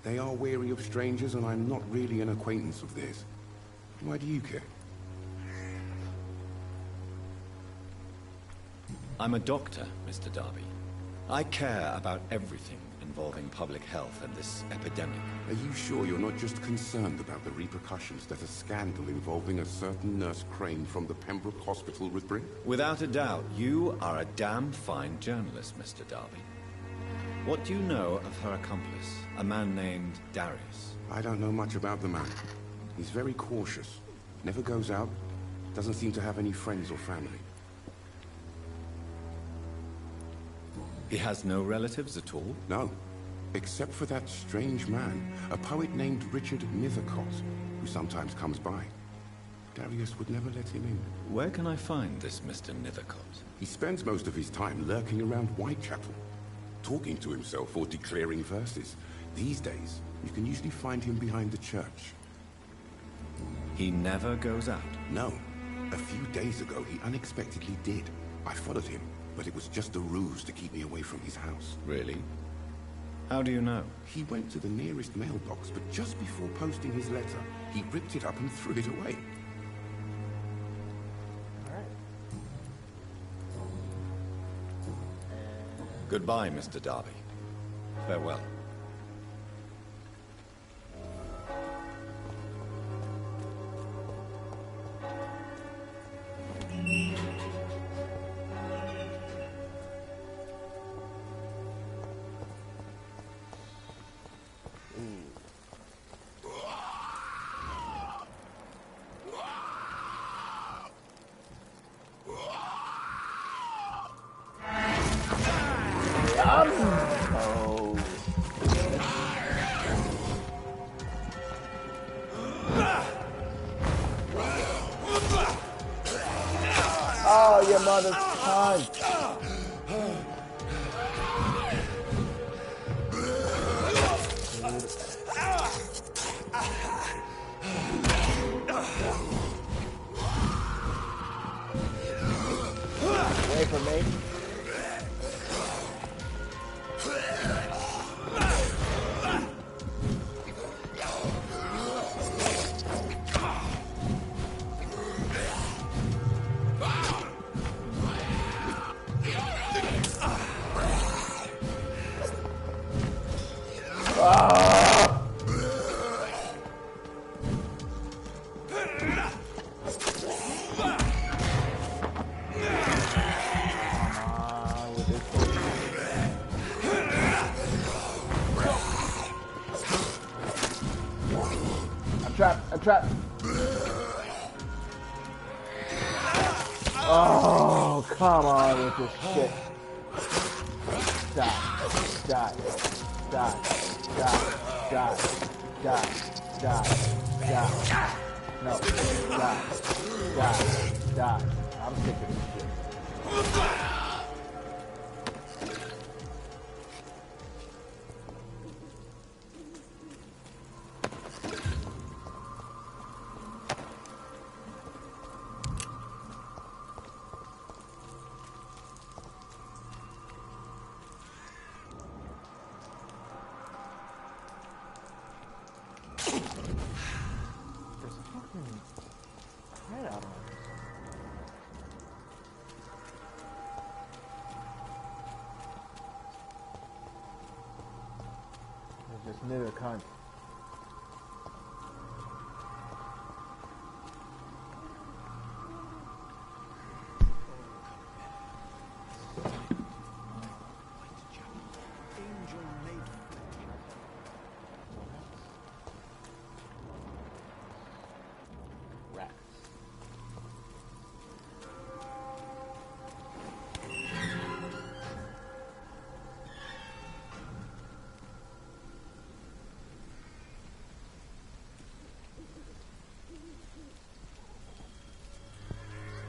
They are wary of strangers, and I'm not really an acquaintance of theirs. Why do you care? I'm a doctor, Mr. Darby. I care about everything involving public health and this epidemic. Are you sure you're not just concerned about the repercussions that a scandal involving a certain Nurse Crane from the Pembroke Hospital would bring? Without a doubt, you are a damn fine journalist, Mr. Darby. What do you know of her accomplice, a man named Darius? I don't know much about the man. He's very cautious. Never goes out. Doesn't seem to have any friends or family. He has no relatives at all? No. Except for that strange man, a poet named Richard Mithercott, who sometimes comes by. Darius would never let him in. Where can I find this Mr. Mithercott? He spends most of his time lurking around Whitechapel, talking to himself or declaring verses. These days, you can usually find him behind the church. He never goes out? No. A few days ago, he unexpectedly did. I followed him, but it was just a ruse to keep me away from his house. Really? How do you know? He went to the nearest mailbox, but just before posting his letter, he ripped it up and threw it away. Goodbye, Mr. Darby. Farewell. Oh, your mother's cunt. Away from me. I'm trapped. Oh, come on with this shit. Die. No, die. I'm sick of this shit. Just neither cunt.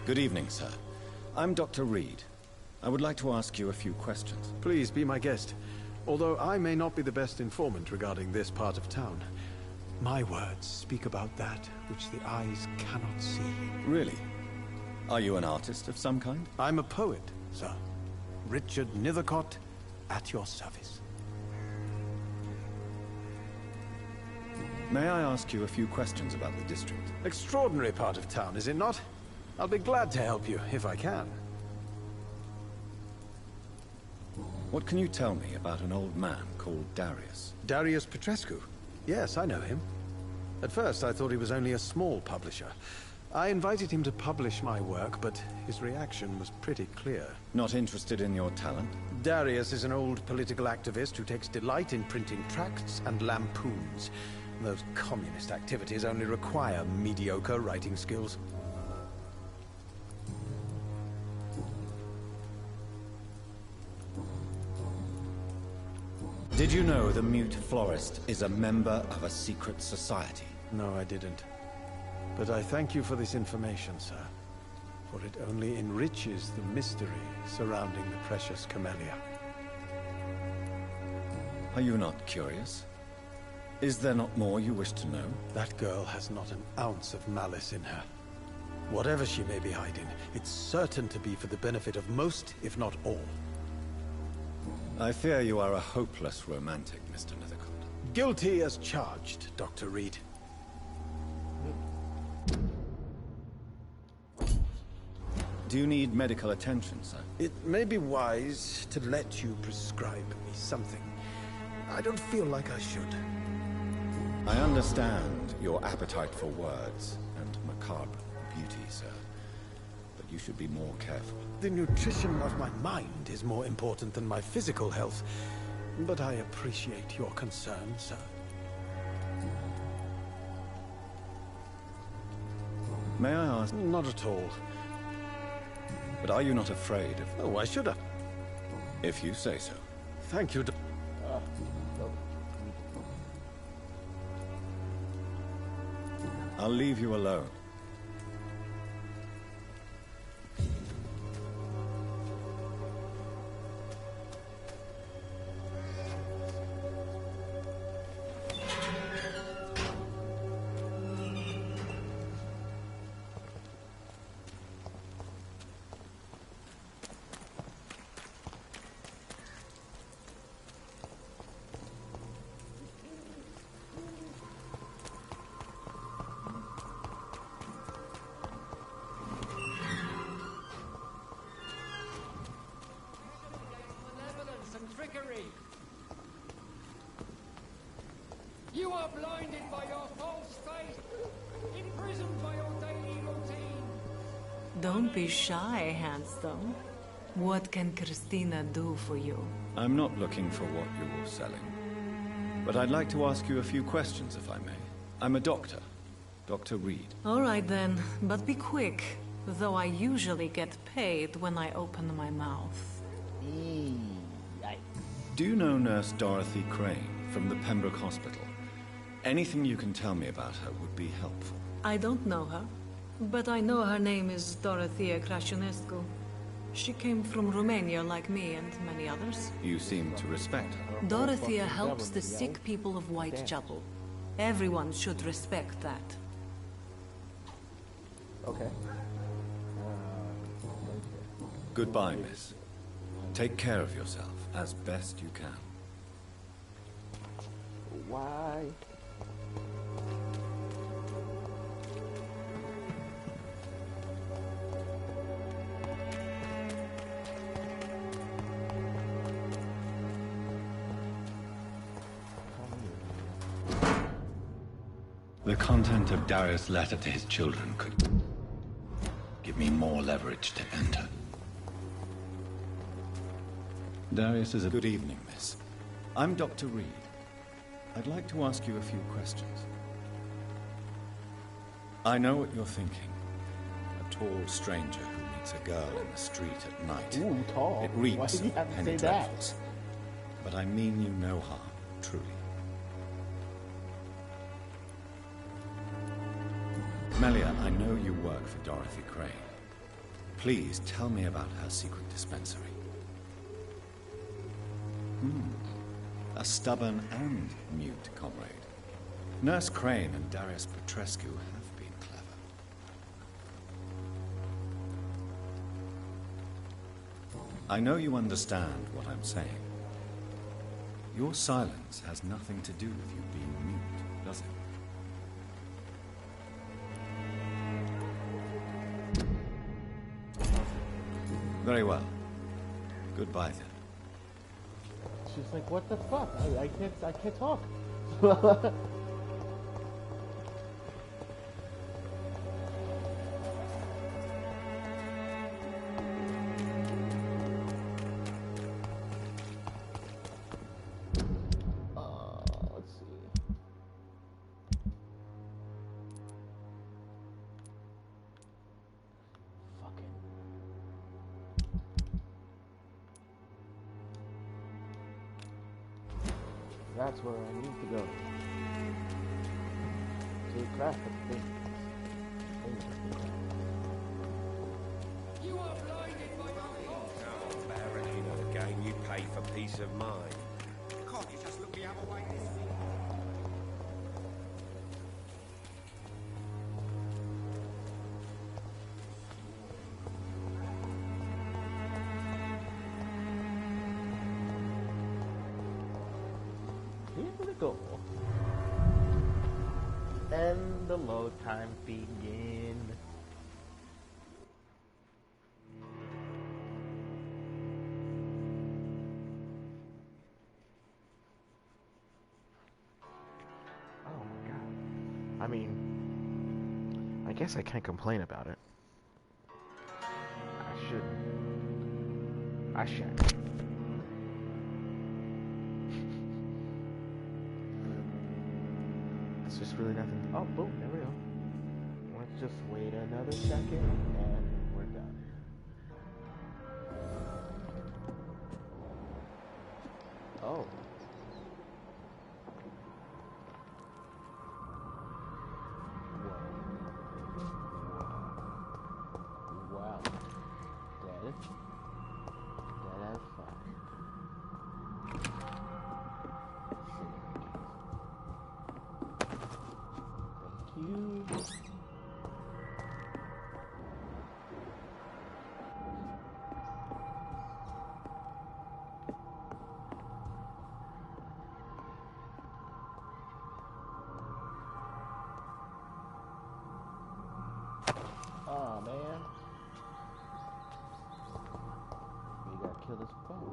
Good evening, sir. I'm Dr. Reed. I would like to ask you a few questions. Please be my guest. Although I may not be the best informant regarding this part of town, my words speak about that which the eyes cannot see. Really? Are you an artist of some kind? I'm a poet, sir. Richard Nethercott, at your service. May I ask you a few questions about the district? Extraordinary part of town, is it not? I'll be glad to help you, if I can. What can you tell me about an old man called Darius? Darius Petrescu? Yes, I know him. At first, I thought he was only a small publisher. I invited him to publish my work, but his reaction was pretty clear. Not interested in your talent? Darius is an old political activist who takes delight in printing tracts and lampoons. Those communist activities only require mediocre writing skills. Did you know the Mute Florist is a member of a secret society? No, I didn't. But I thank you for this information, sir. For it only enriches the mystery surrounding the precious camellia. Are you not curious? Is there not more you wish to know? That girl has not an ounce of malice in her. Whatever she may be hiding, it's certain to be for the benefit of most, if not all. I fear you are a hopeless romantic, Mr. Nethercott. Guilty as charged, Dr. Reed. Do you need medical attention, sir? It may be wise to let you prescribe me something. I don't feel like I should. I understand your appetite for words and macabre beauty, sir. But you should be more careful. The nutrition of my mind is more important than my physical health. But I appreciate your concern, sir. May I ask? Not at all. But are you not afraid of... Oh, why should I? If you say so. Thank you, I'll leave you alone. You are blinded by your false faith, imprisoned by your daily routine. Don't be shy, handsome. What can Christina do for you? I'm not looking for what you're selling. But I'd like to ask you a few questions, if I may. I'm a doctor. Dr. Reed. All right then, but be quick. Though I usually get paid when I open my mouth. Do you know Nurse Dorothy Crane from the Pembroke Hospital? Anything you can tell me about her would be helpful. I don't know her, but I know her name is Dorothea Crăciunescu. She came from Romania like me and many others. You seem to respect her. Dorothea helps the sick people of Whitechapel. Everyone should respect that. Okay. Goodbye, miss. Take care of yourself as best you can. Why? The content of Darius' letter to his children could give me more leverage to enter. Darius is a good evening, miss. I'm Dr. Reed. I'd like to ask you a few questions. I know what you're thinking. A tall stranger who meets a girl in the street at night. Ooh, tall. It reeks Why did you have to penny say that? dreadfuls. But I mean you no harm, truly. Melia, I know you work for Dorothy Crane. Please tell me about her secret dispensary. A stubborn and mute comrade. Nurse Crane and Darius Petrescu have been clever. I know you understand what I'm saying. Your silence has nothing to do with you being mute, does it? Very well. Goodbye then. She's like, what the fuck? I can't talk. Let's see. Fucking. That's where I need to go. To craft the thing. You are blinded by my oh, Baron, the game you pay for peace of mind. Can't you just look the other way? Here we go. And the load time begin. Oh my god. I mean, I guess I can't complain about it. I shouldn't. I shan't. It's just really nothing. Oh, boom, there we go. Let's just wait another second and we're done. Oh. Wow. Dead. Dead as fuck. You. Oh man. We gotta kill this phone.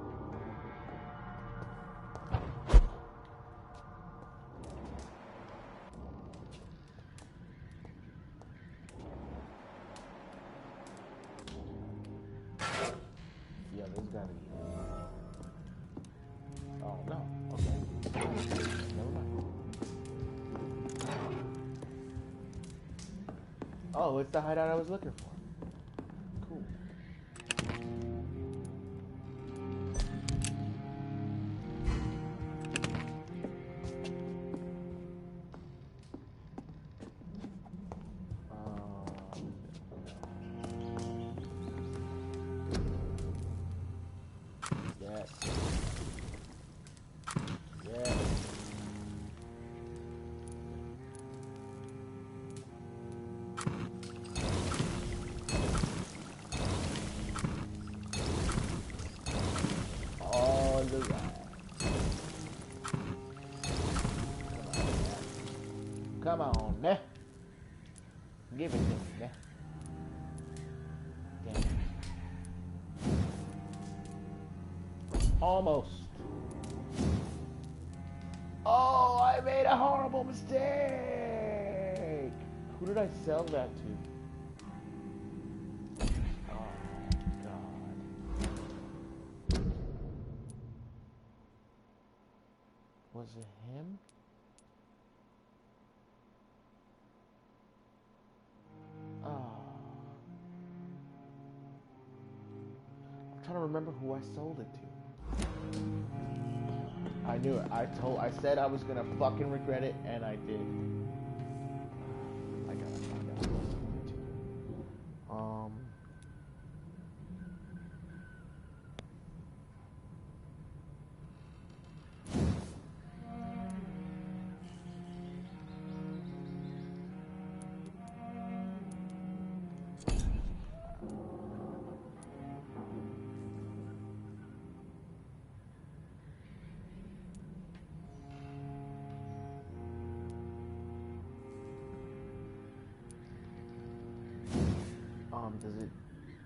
Yeah, there's gotta be. Oh no. Okay. Never mind. Oh, it's the hideout I was looking for. Cool. Yes. Yes. All the right. Come on, man. Give it to me, man. Damn. Almost. Oh, I made a horrible mistake. Who did I sell that to? Oh, God. Was it him? Oh. I'm trying to remember who I sold it to. I knew it. I said I was gonna fucking regret it, and I did. I gotta find out who I sold it to.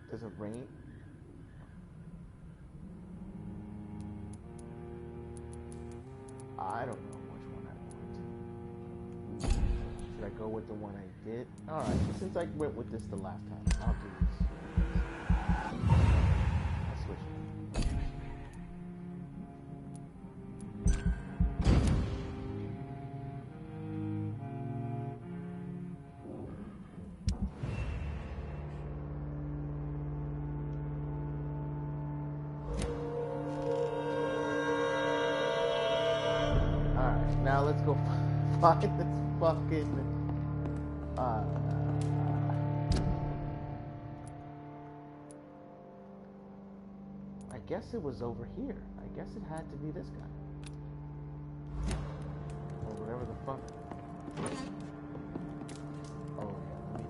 Does it rain? I don't know which one I want. Should I go with the one I did? Alright, since I went with this the last time, I'll do this. I'll switch it. Now let's go find this fucking I guess it was over here. I guess it had to be this guy. Or whatever the fuck. Oh yeah, let me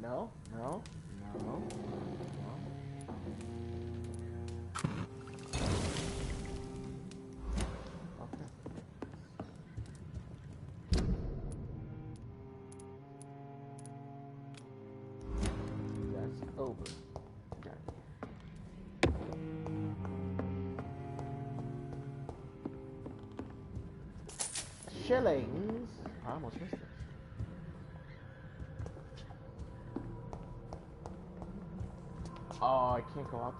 No. Okay. That's over. Okay. Shillings. I almost missed it. Oh, I can't go out.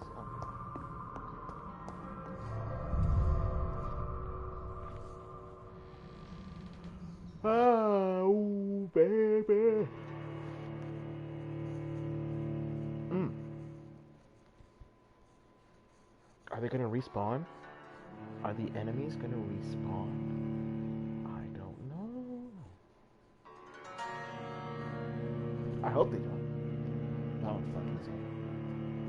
Oh, baby. Are they gonna respawn? Are the enemies gonna respawn? I don't know. I hope they don't. No, fucking so.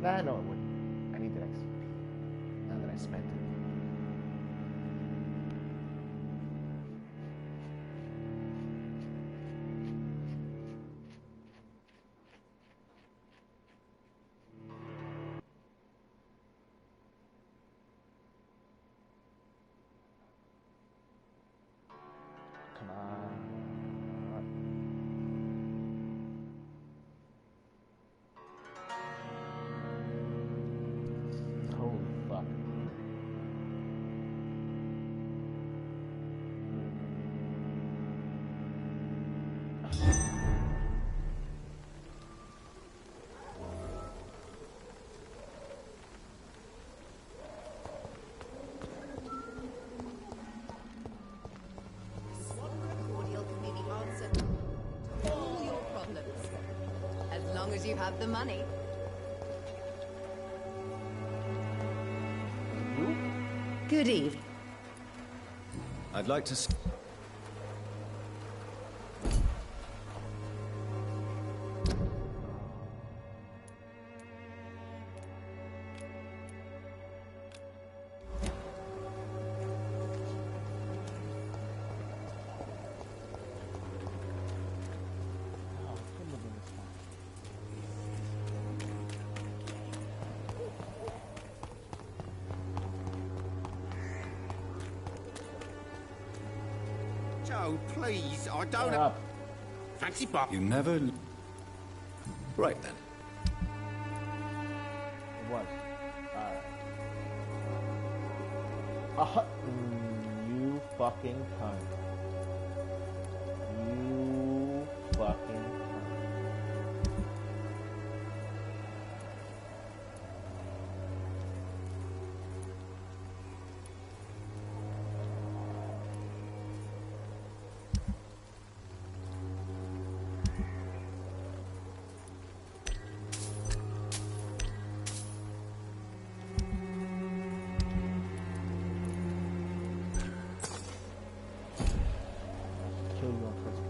Nah, no, it wouldn't. I need the XP. Now that I spent it. Come on. Holy fuck. have the money. Good evening. I'd like to... Joe, please, I don't... Fancy bar. You never... Right then. What? You fucking cunt. You fucking cunt. Kill you on prison.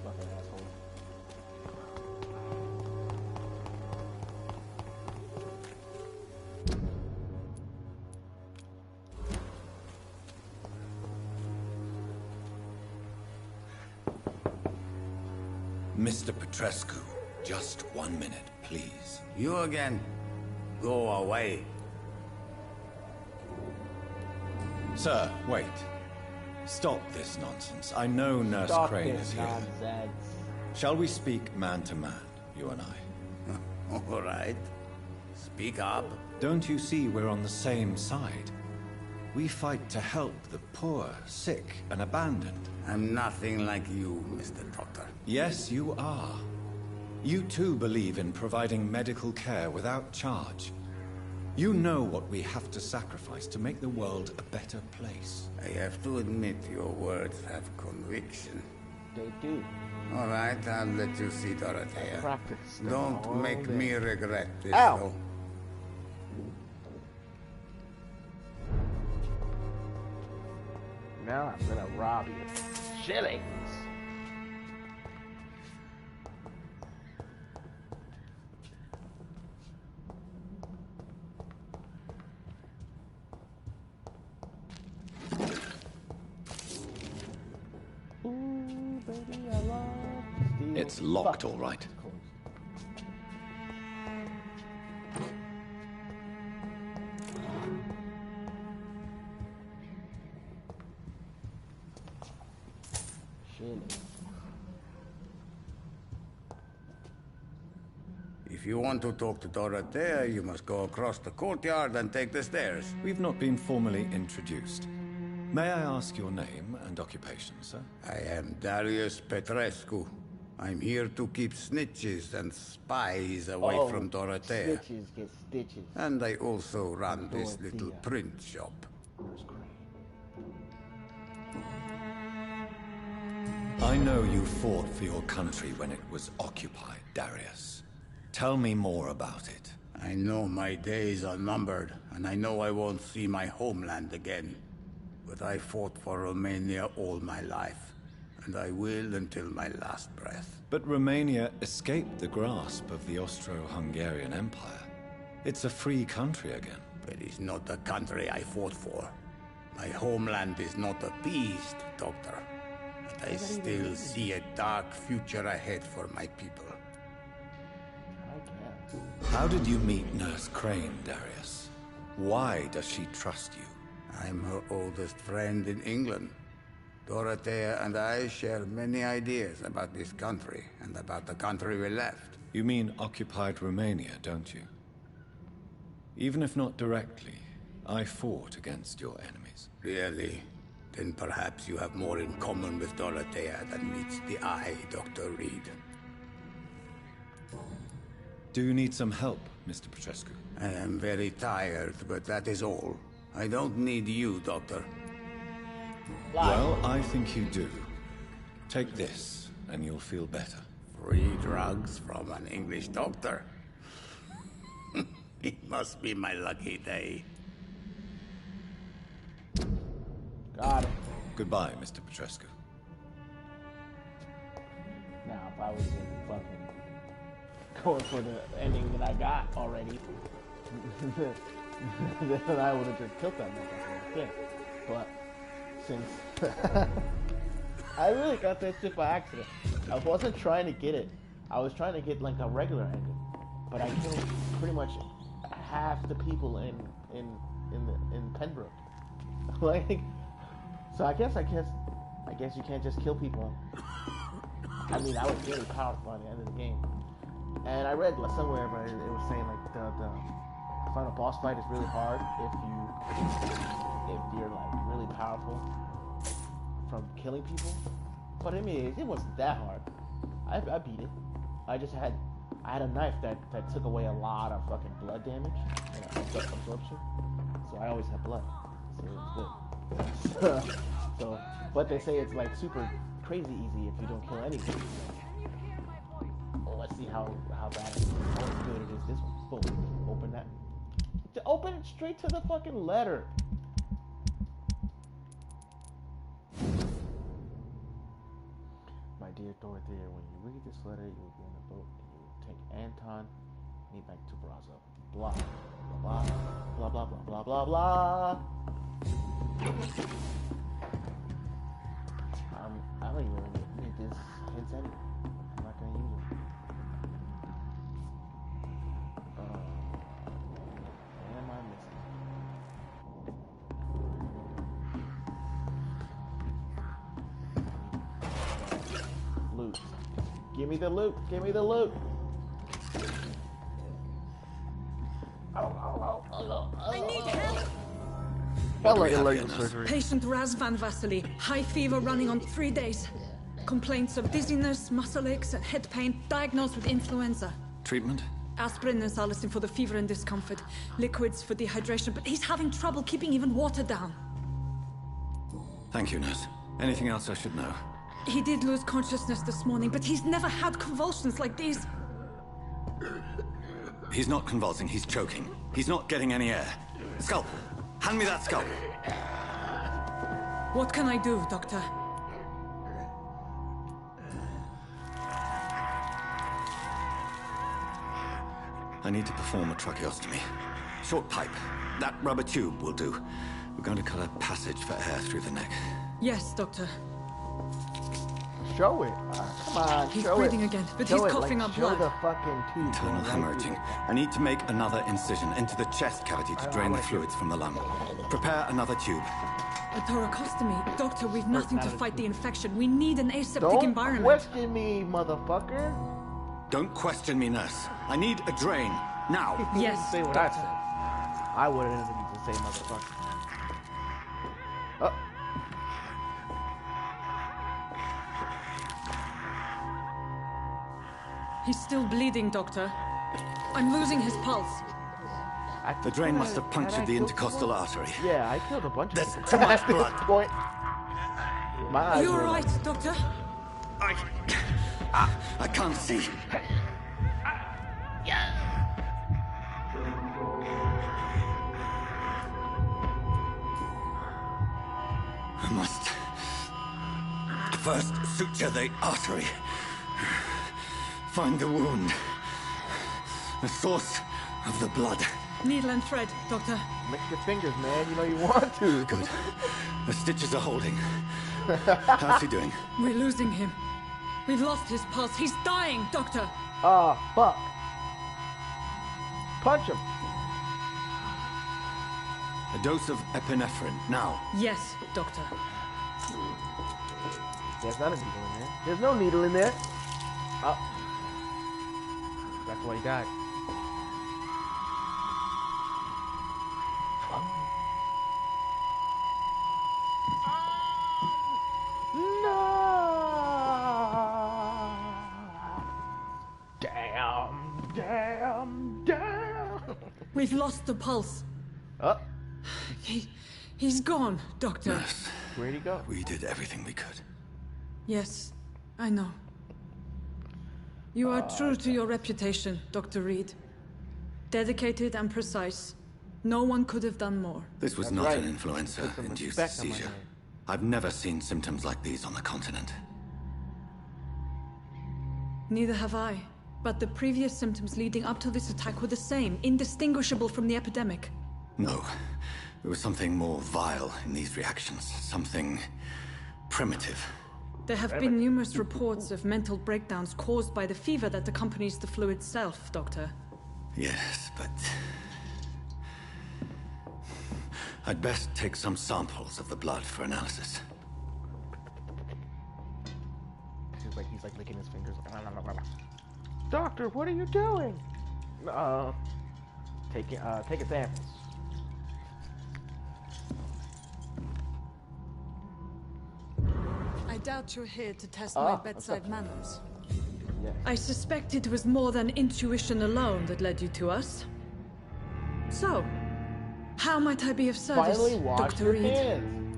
Fucking asshole. Mr. Petrescu, just 1 minute, please. You again? Go away. Sir, wait. Stop this nonsense. I know Nurse Stop Crane this is here. nonsense. Shall we speak man to man, you and I? All right. Speak up. Don't you see we're on the same side? We fight to help the poor, sick, and abandoned. I'm nothing like you, Mr. Doctor. Yes, you are. You too believe in providing medical care without charge. You know what we have to sacrifice to make the world a better place. I have to admit your words have conviction. They do. All right, I'll let you see Dorothea. Practice. Don't make me regret this, Ow. though. Now I'm gonna rob you. Shillings. Ooh, baby, I love to steal. It's locked, Fuck. all right. Shillings. If you want to talk to Dorothea, you must go across the courtyard and take the stairs. We've not been formally introduced. May I ask your name and occupation, sir? I am Darius Petrescu. I'm here to keep snitches and spies away from Dorothea. Snitches get stitches. And I also run this Dorothea. little print shop. I know you fought for your country when it was occupied, Darius. Tell me more about it. I know my days are numbered, and I know I won't see my homeland again. But I fought for Romania all my life, and I will until my last breath. But Romania escaped the grasp of the Austro-Hungarian Empire. It's a free country again. It is not the country I fought for. My homeland is not appeased, Doctor. But I still see a dark future ahead for my people. How did you meet Nurse Crane, Darius? Why does she trust you? I'm her oldest friend in England. Dorothea and I share many ideas about this country and about the country we left. You mean occupied Romania, don't you? Even if not directly, I fought against your enemies. Really? Then perhaps you have more in common with Dorothea than meets the eye, Dr. Reed. Do you need some help, Mr. Petrescu? I am very tired, but that is all. I don't need you, Doctor. Well, I think you do. Take this, and you'll feel better. Free drugs from an English doctor. It must be my lucky day. Got it. Goodbye, Mr. Petrescu. Now, if I was fucking going for the ending that I got already, then I would have just killed that motherfucker instead. But since I really got that shit by accident, I wasn't trying to get it. I was trying to get like a regular ending, but I killed pretty much half the people in Pembroke. Like, so I guess you can't just kill people. I mean, I was really powerful by the end of the game. And I read somewhere, but it was saying like the final boss fight is really hard if you're like really powerful from killing people. But I mean, it wasn't that hard. I beat it. I had a knife that took away a lot of fucking blood damage and absorption. So I always had blood. So it was good. So, but they say it's like super crazy easy if you don't kill anything. Well, let's see how bad it is. How good it is. This one. Boom. Open that. Open it straight to the fucking letter. My dear Dorothea, when you read this letter, you will be on a boat and you will take Anton, meet back to Brazo. Blah, blah, blah, blah, blah, blah, blah, blah. I don't even need this hints anyway. I'm not gonna use it. What am I missing? Loot. Give me the loot. Give me the loot. I need help. Patient Raz Van Vasily. High fever running on 3 days. Complaints of dizziness, muscle aches, and head pain. Diagnosed with influenza. Treatment? Aspirin and salicin for the fever and discomfort. Liquids for dehydration, but he's having trouble keeping even water down. Thank you, nurse. Anything else I should know? He did lose consciousness this morning, but he's never had convulsions like these. He's not convulsing, he's choking. He's not getting any air. Scalpel! Hand me that scalpel! What can I do, Doctor? I need to perform a tracheostomy. Short pipe. That rubber tube will do. We're going to cut a passage for air through the neck. Yes, Doctor. Show it. Come on, he's show breathing it. again, but show he's it, coughing like, up show blood. the fucking tube. Internal hemorrhaging. I need to make another incision into the chest cavity to drain the fluids from the lung. Prepare another tube. A thoracostomy. Doctor, we've nothing to fight the infection. We need an aseptic Don't environment. question me, motherfucker. Don't question me, nurse. I need a drain. Now. Yes, say what Doctor. I said. I wouldn't even say motherfucker. Oh. He's still bleeding, Doctor. I'm losing his pulse. The drain must have punctured the intercostal artery. Yeah, I killed a bunch There's of too much blood. Point. My eyes You're were right, Doctor. I can't see. I must first suture the artery. Find the wound. The source of the blood. Needle and thread, Doctor. Mix your fingers, man. You know you want to. Good. The stitches are holding. How's he doing? We're losing him. We've lost his pulse. He's dying, Doctor. Ah, fuck. Punch him. A dose of epinephrine, now. Yes, Doctor. There's not a needle in there. There's no needle in there. Oh. That's why he died. No. Damn. We've lost the pulse. Oh. He's gone, Doctor. Nurse, where'd he go? We did everything we could. Yes, I know. You are true to your reputation, Dr. Reed. Dedicated and precise. No one could have done more. This was not an influenza-induced seizure. I've never seen symptoms like these on the continent. Neither have I. But the previous symptoms leading up to this attack were the same, indistinguishable from the epidemic. No. There was something more vile in these reactions. Something primitive. There have been numerous reports of mental breakdowns caused by the fever that accompanies the flu itself, Doctor. Yes, but... I'd best take some samples of the blood for analysis. He's like licking his fingers. Doctor, what are you doing? Take a samples. I doubt you're here to test my bedside manners. Yes. I suspect it was more than intuition alone that led you to us. So, how might I be of service, Finally wash Dr. your Reed? hands.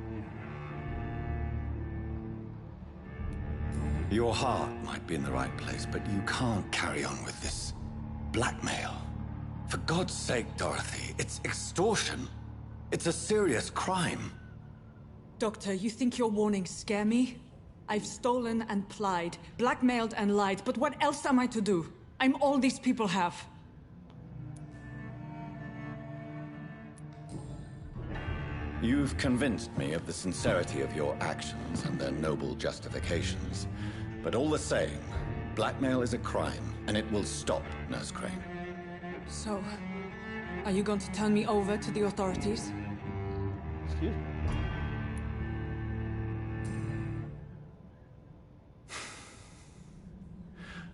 Your heart might be in the right place, but you can't carry on with this blackmail. For God's sake, Dorothy, it's extortion. It's a serious crime. Doctor, you think your warnings scare me? I've stolen and plied, blackmailed and lied, but what else am I to do? I'm all these people have. You've convinced me of the sincerity of your actions and their noble justifications. But all the same, blackmail is a crime, and it will stop, Nurse Crane. So, are you going to turn me over to the authorities? Excuse me.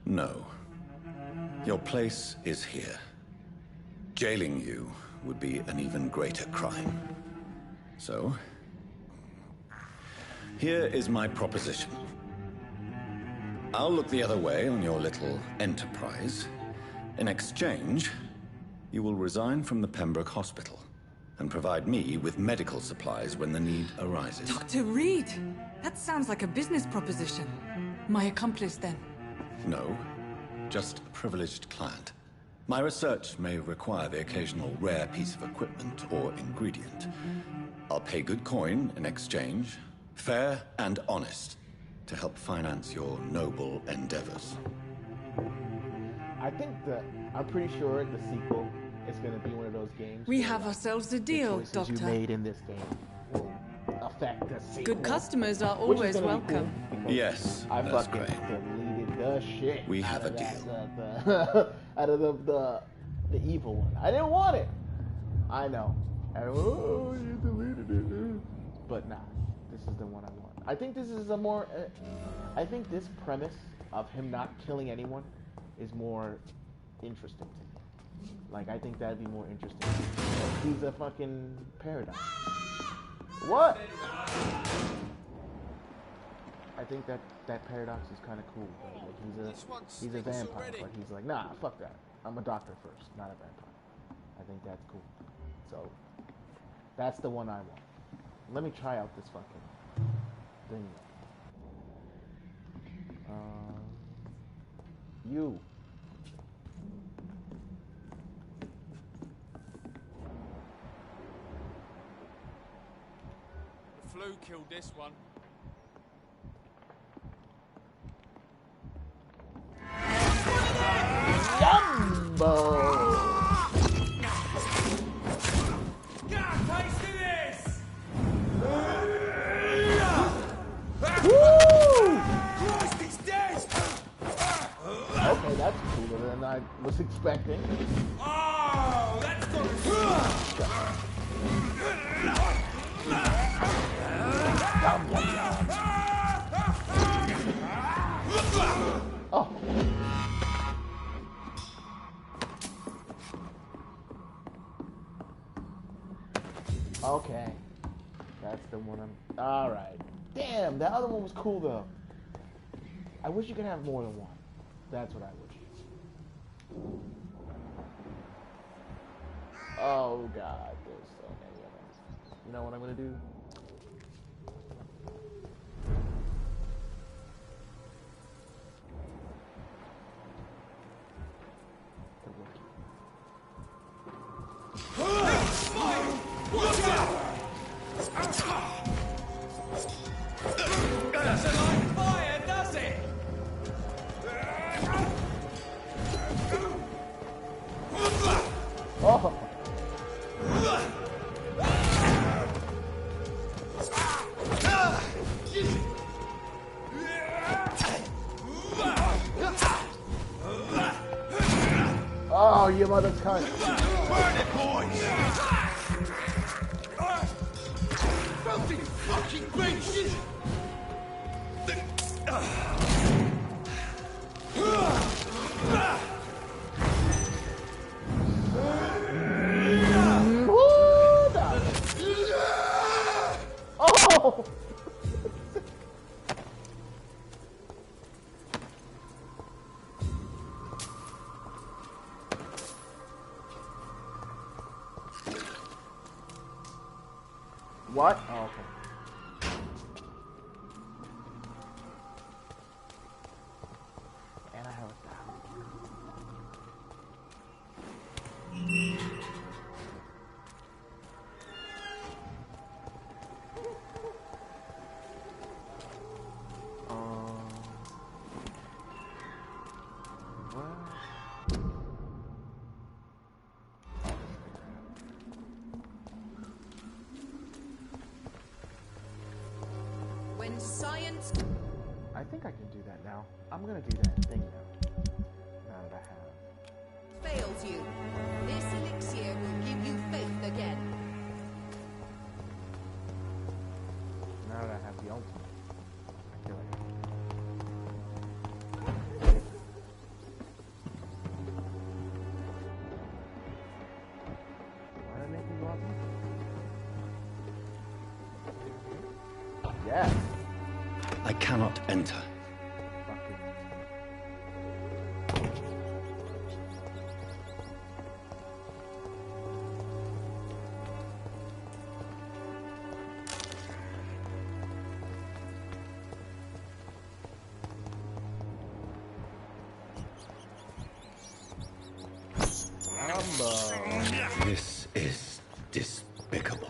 No. Your place is here. Jailing you would be an even greater crime. So, here is my proposition. I'll look the other way on your little enterprise. In exchange, you will resign from the Pembroke Hospital and provide me with medical supplies when the need arises. Dr. Reed! That sounds like a business proposition. My accomplice, then? No, just a privileged client. My research may require the occasional rare piece of equipment or ingredient. I'll pay good coin in exchange, fair and honest, to help finance your noble endeavors. I'm pretty sure the sequel is going to be one of those games. We have ourselves a deal, the choices Doctor. you made in this game will affect the sequel. Good customers are Which is always gonna be welcome. cool, Yes, I that's fucking great. deleted the shit. We have a deal. Out of the evil one. I didn't want it. I know. Oh, you deleted it. But nah, this is the one I want. I think this is a more. I think this premise of him not killing anyone is more interesting to me. Like, I think that'd be more interesting. He's a fucking paradox. What? I think that paradox is kind of cool. Like he's a vampire, but he's like, nah, fuck that. I'm a doctor first, not a vampire. I think that's cool. So that's the one I want. Let me try out this fucking thing. You. The flu killed this one. Jumbo! Okay, that's cooler than I was expecting. Oh, that's Oh. Okay. That's the one I'm... Alright. Damn, that other one was cool, though. I wish you could have more than one. That's what I wish. Oh, God. There's so many of them. You know what I'm going to do? Oh, you mother cunt. Burn it, boys! Filthy fucking beast! Oh! What? Oh, okay. And I have a thousand. When science... I think I can do that now. I'm gonna do that thing now. Now that I have. fails you, this elixir will give you faith again. Now that I have the ultimate, I feel like. Why did I make me go up? Yeah. I cannot enter. This is despicable.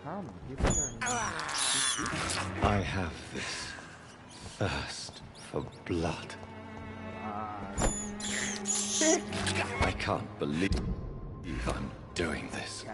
Come, give me your... I have this thirst for blood. I can't believe I'm doing this.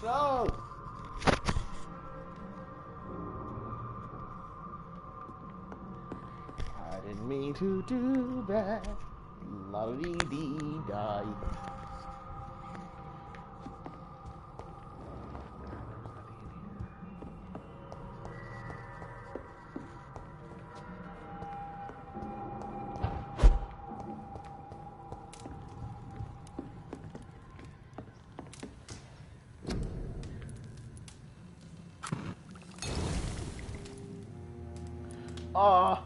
No! I didn't mean to do that. La-dee-dee-die. Ah.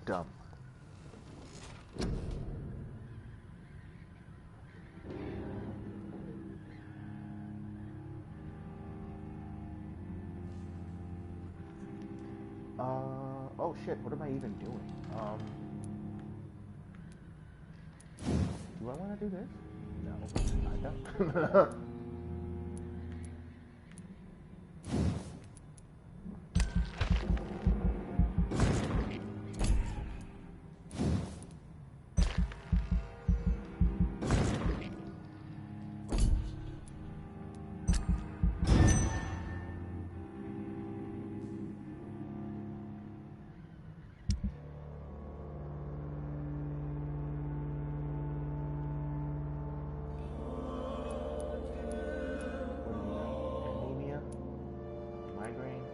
dumb. Oh shit, what am I even doing? Do I want to do this? No, I don't. Anemia, migraine,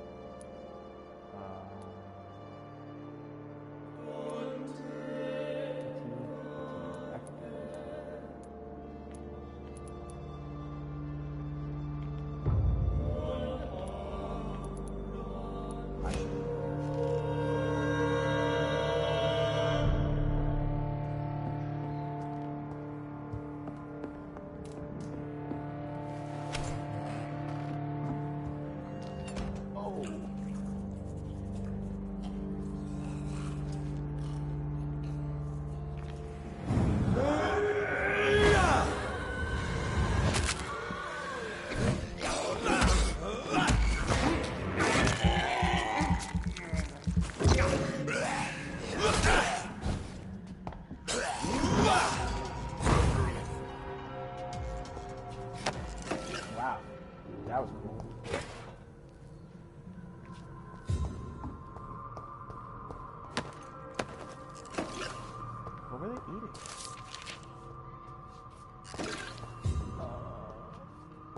wow, that was cool. What were they eating?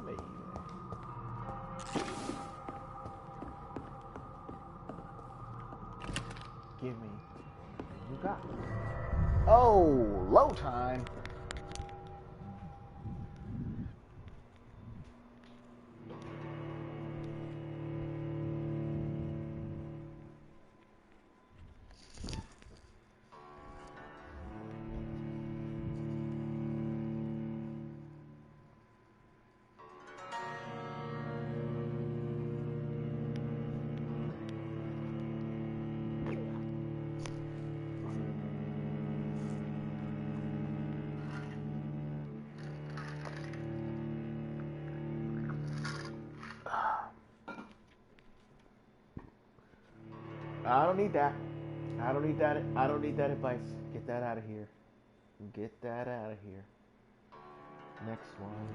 Maybe. Give me. You got. Oh, low time. I don't need that. I don't need that. I don't need that advice. Get that out of here. Get that out of here. Next one.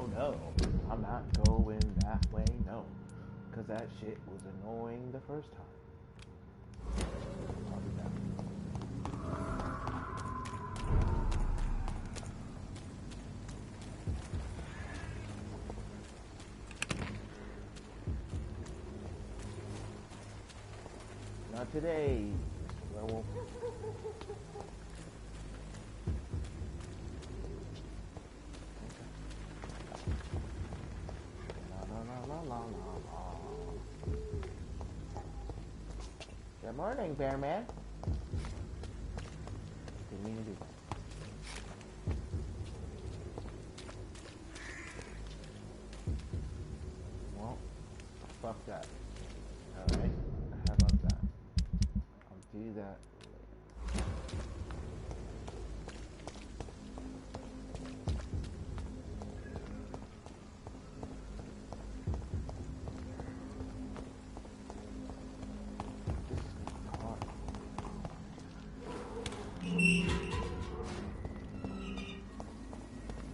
No. I'm not going that way, no. Because that shit was annoying the first time. I'll be back. Not today, werewolf. Morning, Bear Man. Didn't mean to do that. Well, fuck that. Alright, how about that? I'll do that later.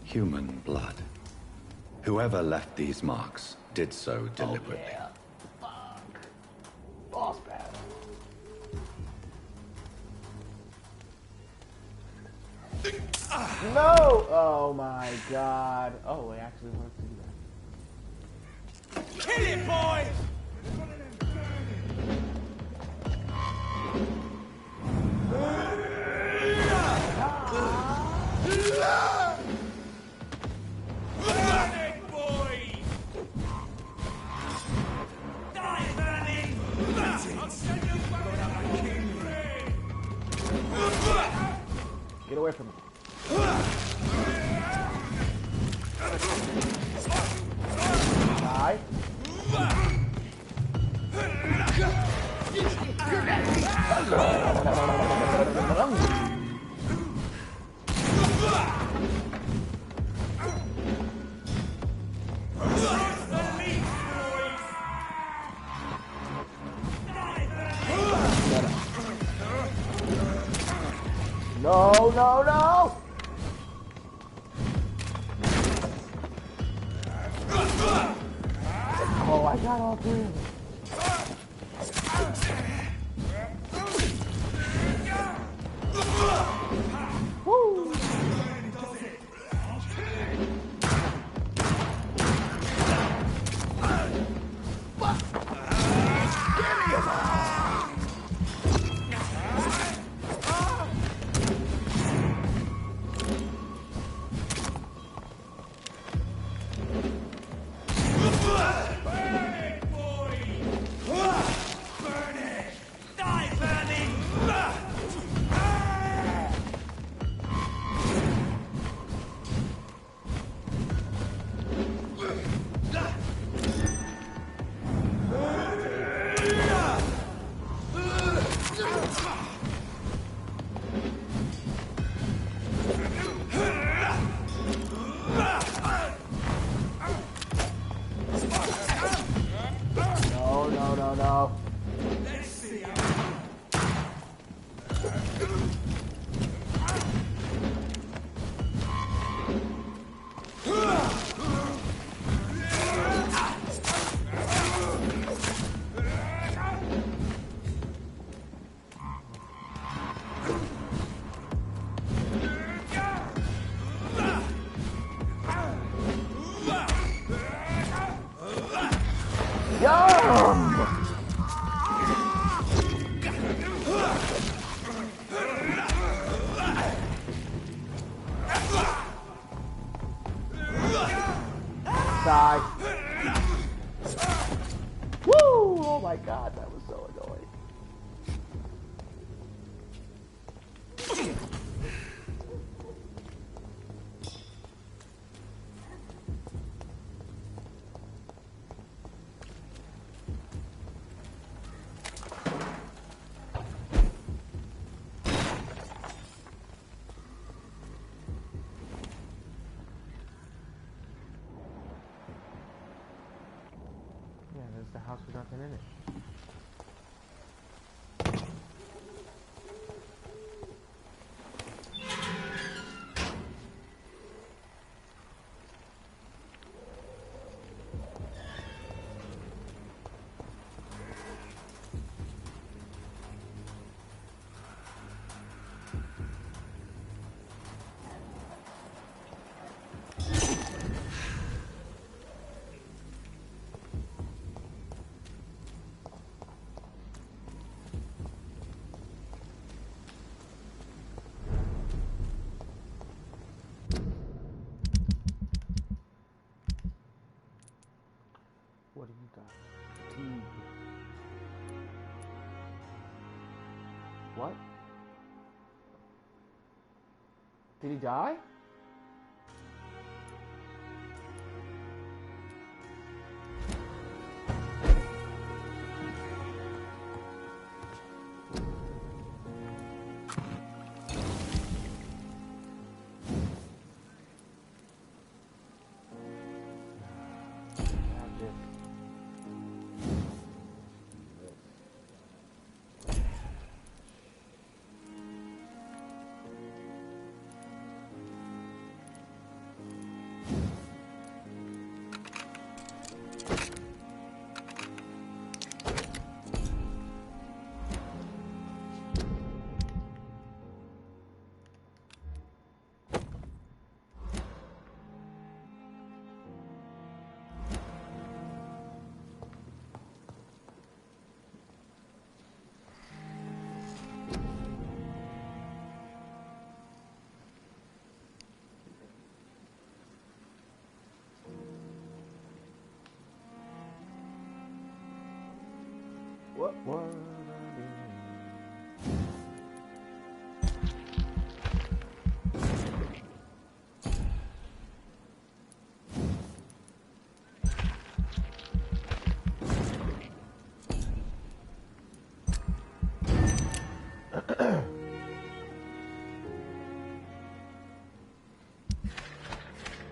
Human blood. Whoever left these marks did so deliberately. Oh, yeah. Fuck. Boss battle. No! Oh my god. Oh, I actually want to do that. Kill it, boys! Get away from me. Die. No, no, no! Oh, I got all three of them. Woo! No. Let's see. Die. Woo! Oh my god, that was so annoying. Yeah, there's the house with nothing in it. Did he die? What was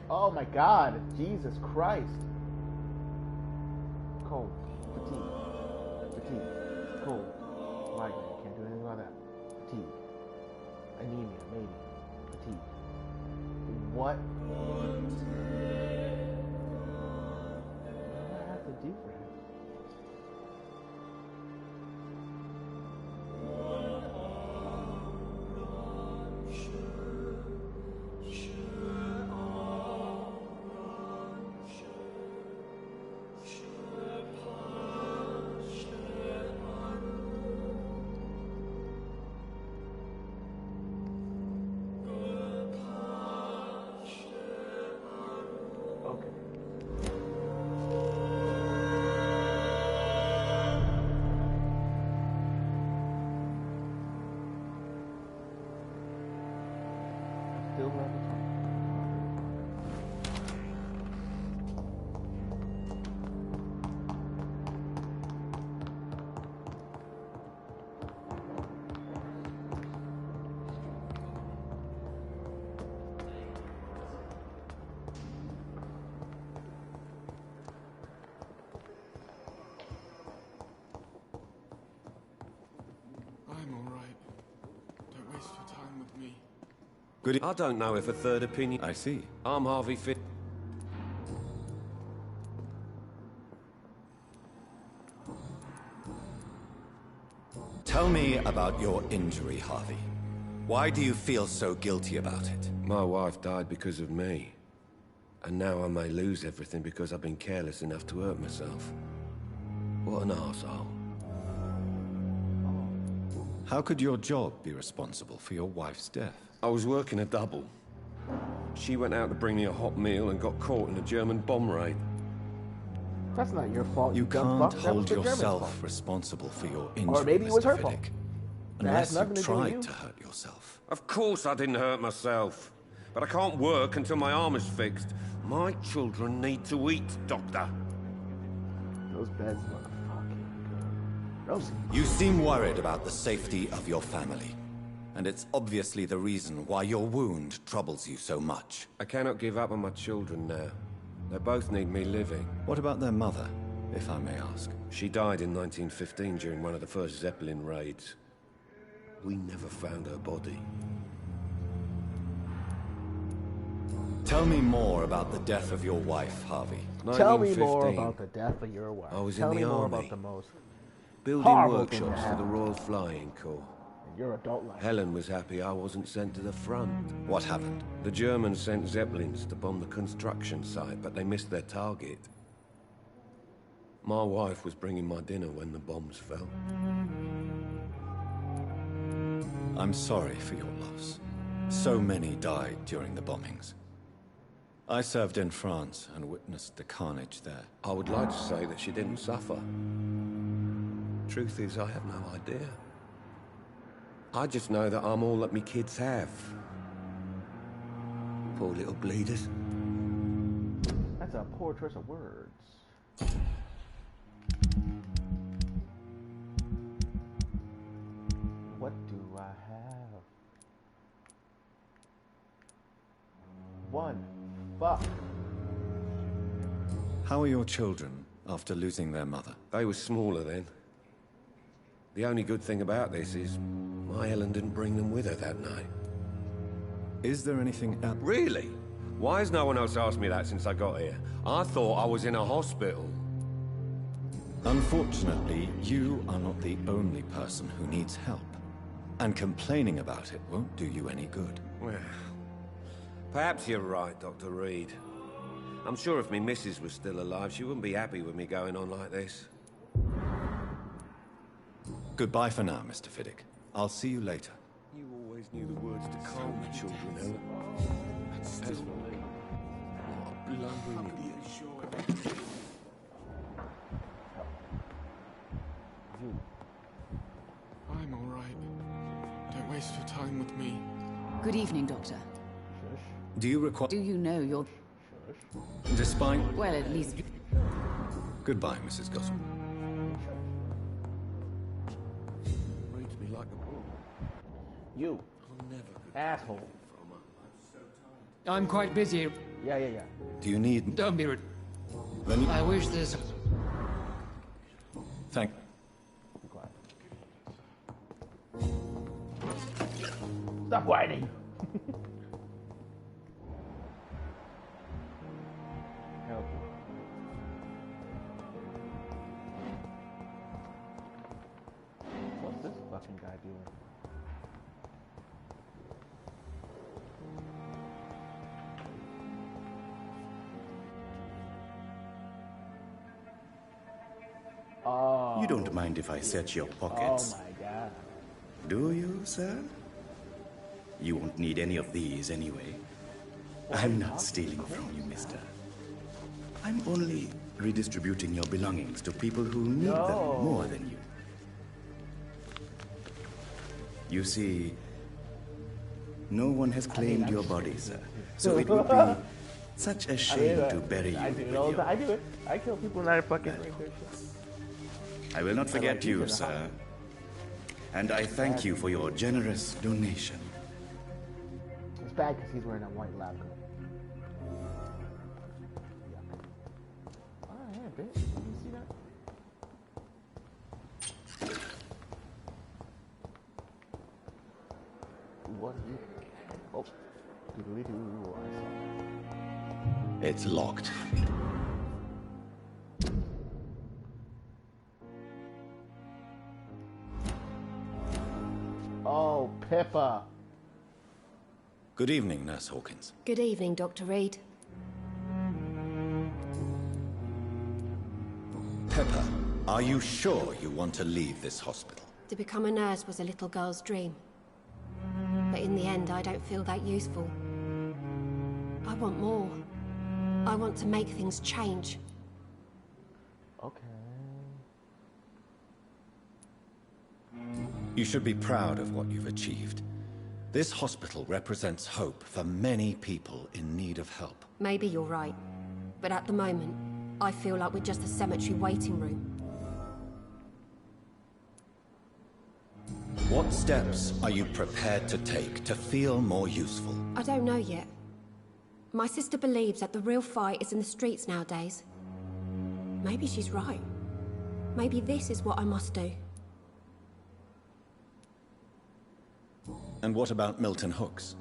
Oh my God, Jesus Christ. Cold, fatigue, cold, migraine, can't do anything about that. Fatigue, anemia, maybe, fatigue. What do I have to do for him? Still have the time. I'm all right. Don't waste your time with me. Good. I don't know if a third opinion. I see. I'm Harvey Fit. Tell me about your injury, Harvey. Why do you feel so guilty about it? My wife died because of me. And now I may lose everything because I've been careless enough to hurt myself. What an arsehole. How could your job be responsible for your wife's death? I was working a double. She went out to bring me a hot meal and got caught in a German bomb raid. That's not your fault. You dumb can't fuck. That was hold the Germans' yourself fault. responsible for your injury, Or maybe it was Mr. her fault. Fiddick. That has Unless nothing you to do with tried you. to hurt yourself. Of course I didn't hurt myself. But I can't work until my arm is fixed. My children need to eat, Doctor. Those beds look fucking good. Those... You seem worried about the safety of your family. And it's obviously the reason why your wound troubles you so much. I cannot give up on my children now. They both need me living. What about their mother, if I may ask? She died in 1915 during one of the first Zeppelin raids. We never found her body. Tell me more about the death of your wife, Harvey. Tell me more about the death of your wife. I was Tell in me the more army. about the most Building horrible thing to workshops for the happen Royal Flying Corps. in your adult life. Helen was happy I wasn't sent to the front. What happened? The Germans sent Zeppelins to bomb the construction site, but they missed their target. My wife was bringing my dinner when the bombs fell. I'm sorry for your loss. So many died during the bombings. I served in France and witnessed the carnage there. I would like to say that she didn't suffer. Truth is, I have no idea. I just know that I'm all that me kids have. Poor little bleeders. That's a poor choice of words. What do I have? One. Fuck. How are your children after losing their mother? They were smaller then. The only good thing about this is my Ellen didn't bring them with her that night. Is there anything else? Really? Why has no one else asked me that since I got here? I thought I was in a hospital. Unfortunately, you are not the only person who needs help. And complaining about it won't do you any good. Well, perhaps you're right, Dr. Reed. I'm sure if me missus was still alive, she wouldn't be happy with me going on like this. Goodbye for now, Mr. Fiddick. I'll see you later. You always knew the words to calm the children, Ellen. As for me, what a blundering idiot. I'm all right. Don't waste your time with me. Good evening, Doctor. Do you require... Do you know your... Despite... Well, at least... Goodbye, Mrs. Gotham. Reads me like a book. You. Asshole. I'm quite busy. Yeah. Do you need... Don't be rude. Then... I wish there's... Thank... Be quiet. Stop whining. Help you. What's this fucking guy doing? Oh. You don't mind if I search your pockets? Oh my god. Do you, sir? You won't need any of these anyway. I'm not stealing from you, mister. I'm only redistributing your belongings to people who need them more than you. You see, no one has claimed your body, sir. So it would be such a shame to bury you. I do it all the time. I do it. I kill people and I fucking... I will not forget you, sir. And I thank you for your generous donation. It's bad because he's wearing a white lab coat. Oh, yeah, bitch. You see that? What? Oh. Doodly-doo. I saw. It's locked. Oh, Pippa. Good evening, Nurse Hawkins. Good evening, Dr. Reed. Pepper, are you sure you want to leave this hospital? To become a nurse was a little girl's dream. But in the end, I don't feel that useful. I want more. I want to make things change. Okay. You should be proud of what you've achieved. This hospital represents hope for many people in need of help. Maybe you're right. But at the moment, I feel like we're just a cemetery waiting room. What steps are you prepared to take to feel more useful? I don't know yet. My sister believes that the real fight is in the streets nowadays. Maybe she's right. Maybe this is what I must do. And what about Milton Hooks?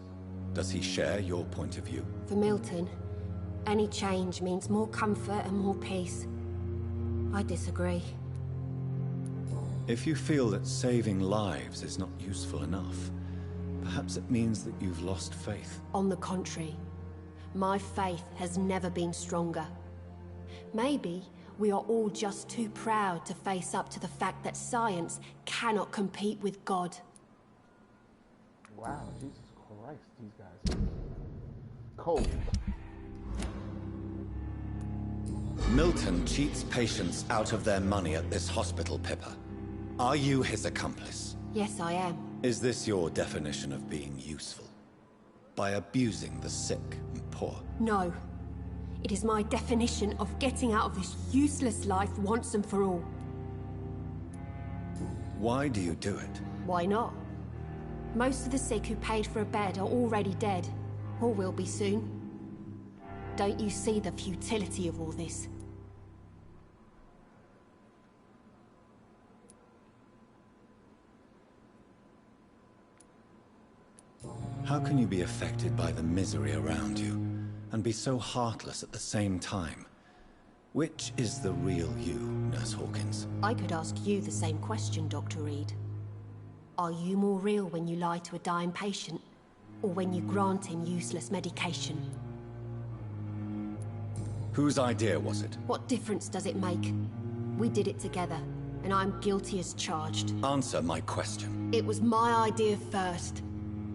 Does he share your point of view? For Milton, any change means more comfort and more peace. I disagree. If you feel that saving lives is not useful enough, perhaps it means that you've lost faith. On the contrary, my faith has never been stronger. Maybe we are all just too proud to face up to the fact that science cannot compete with God. Wow, Jesus Christ, these guys. Cold. Milton cheats patients out of their money at this hospital, Pippa. Are you his accomplice? Yes, I am. Is this your definition of being useful? by abusing the sick and poor. No. It is my definition of getting out of this useless life once and for all. Why do you do it? Why not? Most of the sick who paid for a bed are already dead, or will be soon. Don't you see the futility of all this? How can you be affected by the misery around you, and be so heartless at the same time? Which is the real you, Nurse Hawkins? I could ask you the same question, Dr. Reed. Are you more real when you lie to a dying patient, or when you grant him useless medication? Whose idea was it? What difference does it make? We did it together, and I'm guilty as charged. Answer my question. It was my idea first,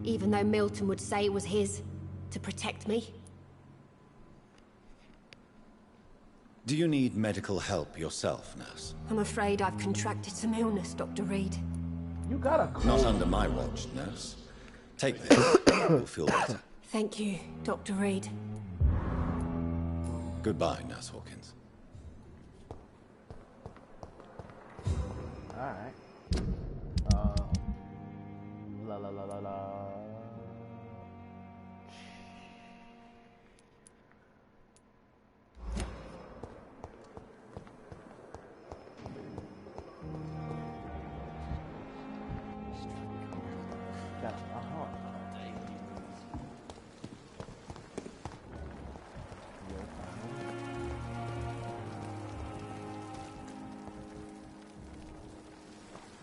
even though Milton would say it was his, to protect me. Do you need medical help yourself, Nurse? I'm afraid I've contracted some illness, Dr. Reed. You got a Not under my watch, Nurse. Take this. You'll feel better. Thank you, Dr. Reed. Goodbye, Nurse Hawkins. Alright. La la la la la.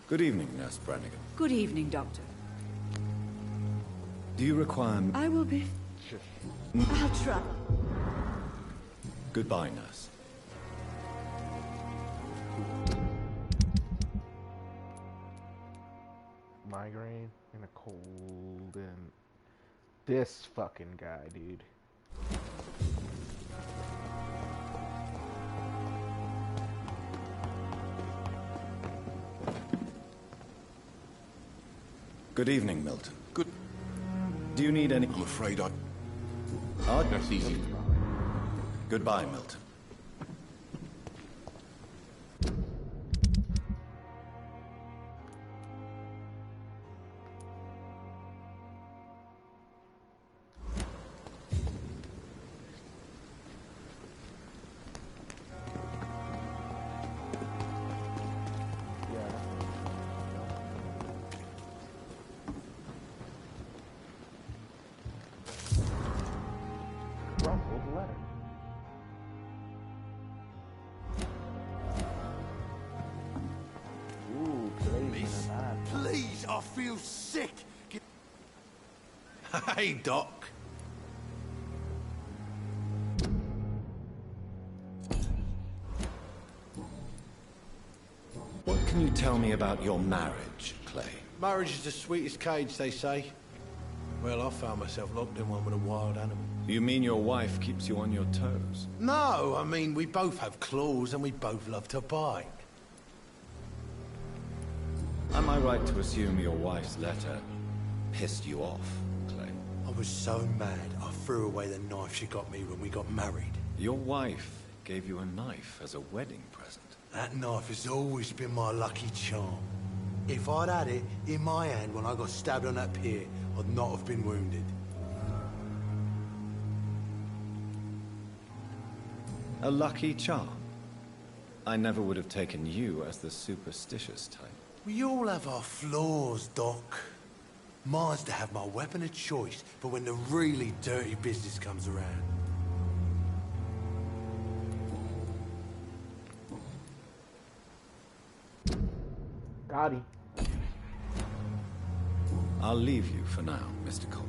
Good evening, Nurse Brannigan. Good evening, Doctor. Do you require... I will be... I'll try. Goodbye, Nurse. Migraine and a cold and... This fucking guy, dude. Good evening, Milton. Good. Do you need any... I'm afraid I... That's easy. Goodbye, Milton. Please, I feel sick. Hey, Doc. What can you tell me about your marriage, Clay? Marriage is the sweetest cage, they say. Well, I found myself locked in one with a wild animal. You mean your wife keeps you on your toes? No, I mean, we both have claws and we both love to bite. Am I right to assume your wife's letter pissed you off, Clay? I was so mad, I threw away the knife she got me when we got married. Your wife gave you a knife as a wedding present. That knife has always been my lucky charm. If I'd had it in my hand when I got stabbed on that pier, I'd not have been wounded. A lucky charm? I never would have taken you as the superstitious type. We all have our flaws, Doc. Mine's to have my weapon of choice for when the really dirty business comes around. Got him. I'll leave you for now, Mr. Cole.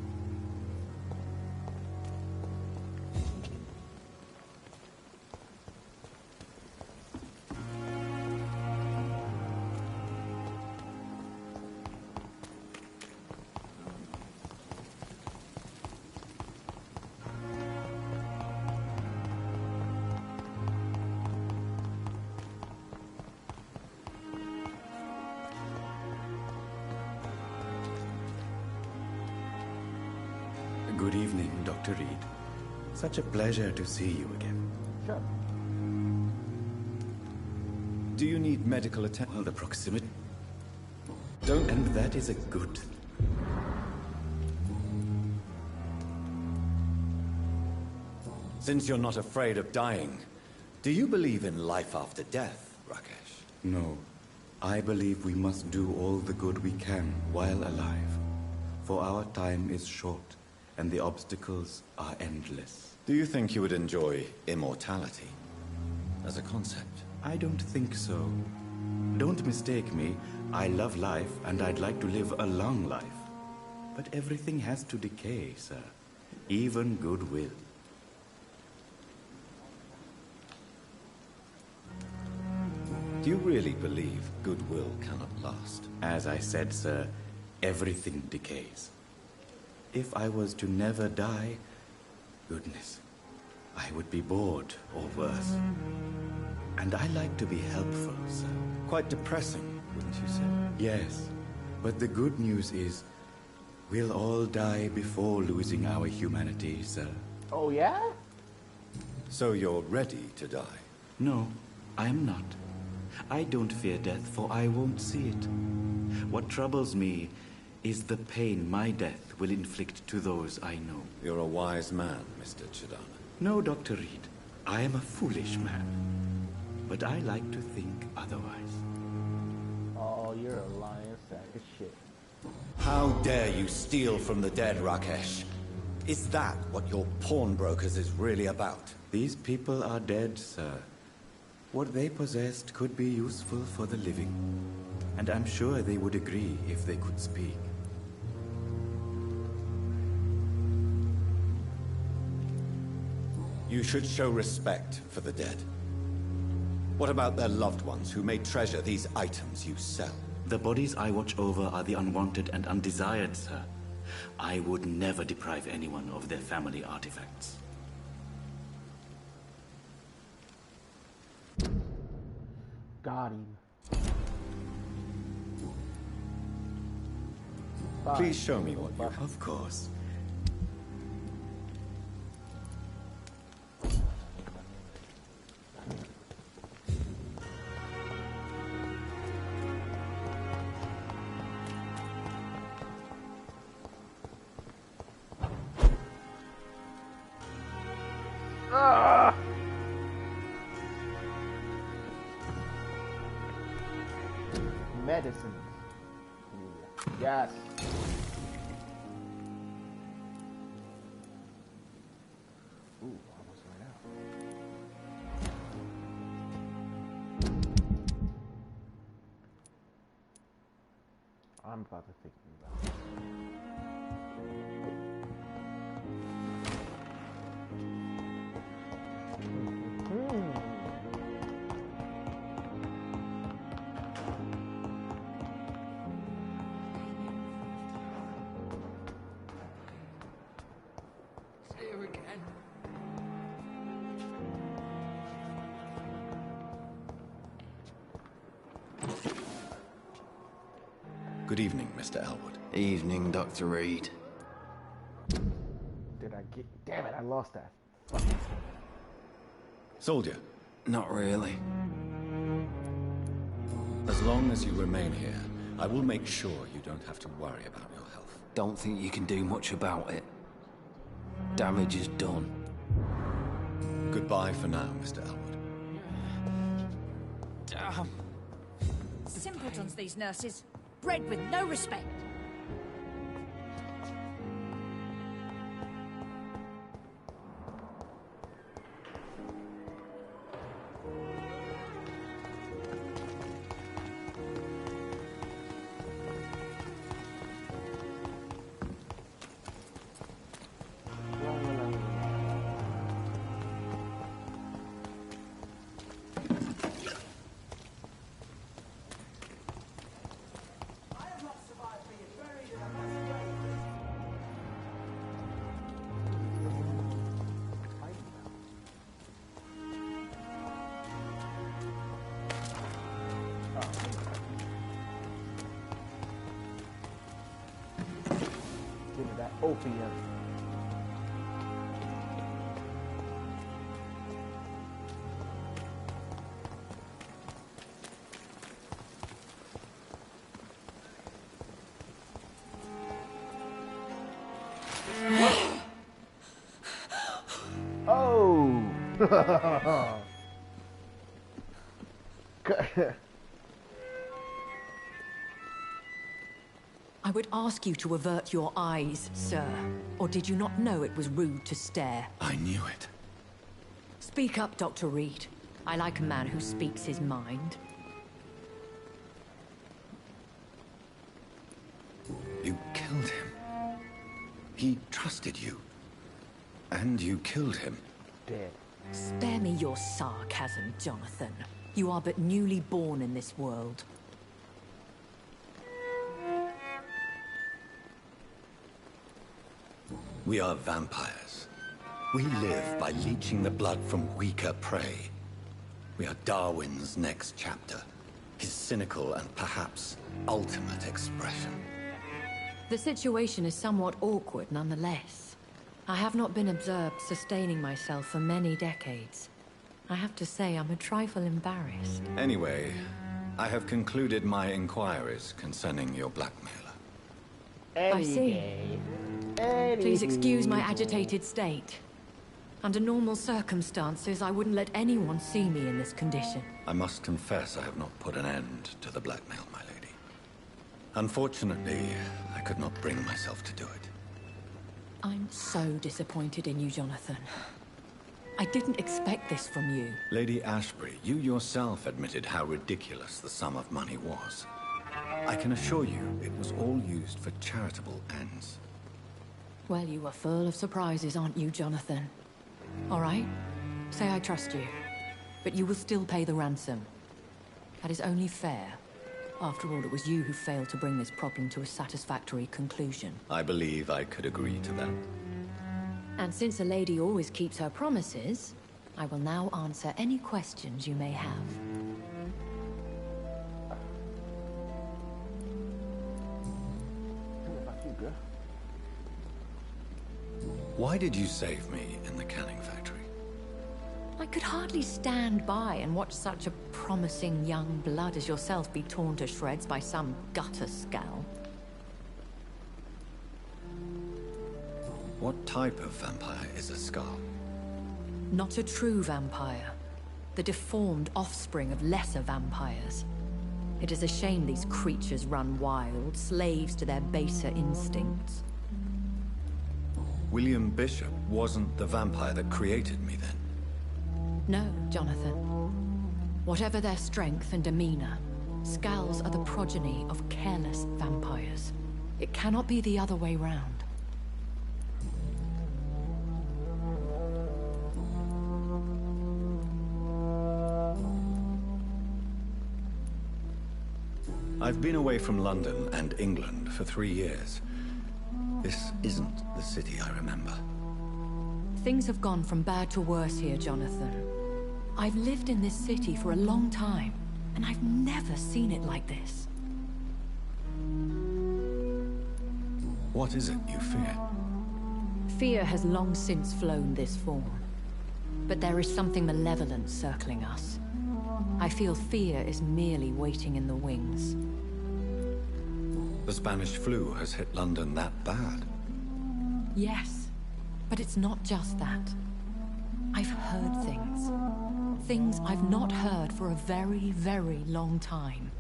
Good evening, Dr. Reed. Such a pleasure to see you again. Sure. Do you need medical attention? Well, the proximity... Don't... And that is a good thing. Since you're not afraid of dying, do you believe in life after death, Rakesh? No. I believe we must do all the good we can while alive. For our time is short, and the obstacles are endless. Do you think you would enjoy immortality as a concept? I don't think so. Don't mistake me. I love life, and I'd like to live a long life. But everything has to decay, sir. Even goodwill. Do you really believe goodwill cannot last? As I said, sir, everything decays. If I was to never die, goodness, I would be bored or worse. And I like to be helpful, sir. Quite depressing, wouldn't you say? Yes, but the good news is, we'll all die before losing our humanity, sir. Oh, yeah? So you're ready to die? No, I'm not. I don't fear death, for I won't see it. What troubles me is the pain my death will inflict to those I know. You're a wise man, Mr. Chidana. No, Dr. Reed. I am a foolish man. But I like to think otherwise. Oh, you're a lying sack of shit. How dare you steal from the dead, Rakesh? Is that what your pawnbrokers is really about? These people are dead, sir. What they possessed could be useful for the living. And I'm sure they would agree if they could speak. You should show respect for the dead. What about their loved ones who may treasure these items you sell? The bodies I watch over are the unwanted and undesired, sir. I would never deprive anyone of their family artifacts. Got him. Please show me what you have. Of course. Medicine. Yes. Ooh, almost right out. I'm about to think about it. Here again. Good evening, Mr. Elwood. Evening, Dr. Reed. Did I get... Damn it, I lost that. Soldier. Not really. As long as you remain here, I will make sure you don't have to worry about your health. Don't think you can do much about it. Damage is done. Goodbye for now, Mr. Elwood. Damn. Simpletons, these nurses. Bred with no respect. Give me that opium. I would ask you to avert your eyes, sir. Or did you not know it was rude to stare? I knew it. Speak up, Dr. Reed. I like a man who speaks his mind. You killed him. He trusted you. And you killed him. Dead. Spare me your sarcasm, Jonathan. You are but newly born in this world. We are vampires. We live by leeching the blood from weaker prey. We are Darwin's next chapter. His cynical and perhaps ultimate expression. The situation is somewhat awkward nonetheless. I have not been observed sustaining myself for many decades. I have to say I'm a trifle embarrassed. Anyway, I have concluded my inquiries concerning your blackmailer. I see. Please excuse my agitated state. Under normal circumstances, I wouldn't let anyone see me in this condition. I must confess I have not put an end to the blackmail, my lady. Unfortunately, I could not bring myself to do it. I'm so disappointed in you, Jonathan. I didn't expect this from you. Lady Ashbury, you yourself admitted how ridiculous the sum of money was. I can assure you it was all used for charitable ends. Well, you are full of surprises, aren't you, Jonathan? All right, say I trust you, but you will still pay the ransom. That is only fair. After all, it was you who failed to bring this problem to a satisfactory conclusion. I believe I could agree to that. And since a lady always keeps her promises, I will now answer any questions you may have. Why did you save me in the canning factory? I could hardly stand by and watch such a promising young blood as yourself be torn to shreds by some gutter scowl. What type of vampire is a Scar? Not a true vampire. The deformed offspring of lesser vampires. It is a shame these creatures run wild, slaves to their baser instincts. William Bishop wasn't the vampire that created me then? No, Jonathan. Whatever their strength and demeanor, Scowls are the progeny of careless vampires. It cannot be the other way round. I've been away from London and England for 3 years. This isn't the city I remember. Things have gone from bad to worse here, Jonathan. I've lived in this city for a long time, and I've never seen it like this. What is it you fear? Fear has long since flown this form. But there is something malevolent circling us. I feel fear is merely waiting in the wings. The Spanish flu has hit London that bad? Yes, but it's not just that. I've heard things. Things I've not heard for a very, very long time.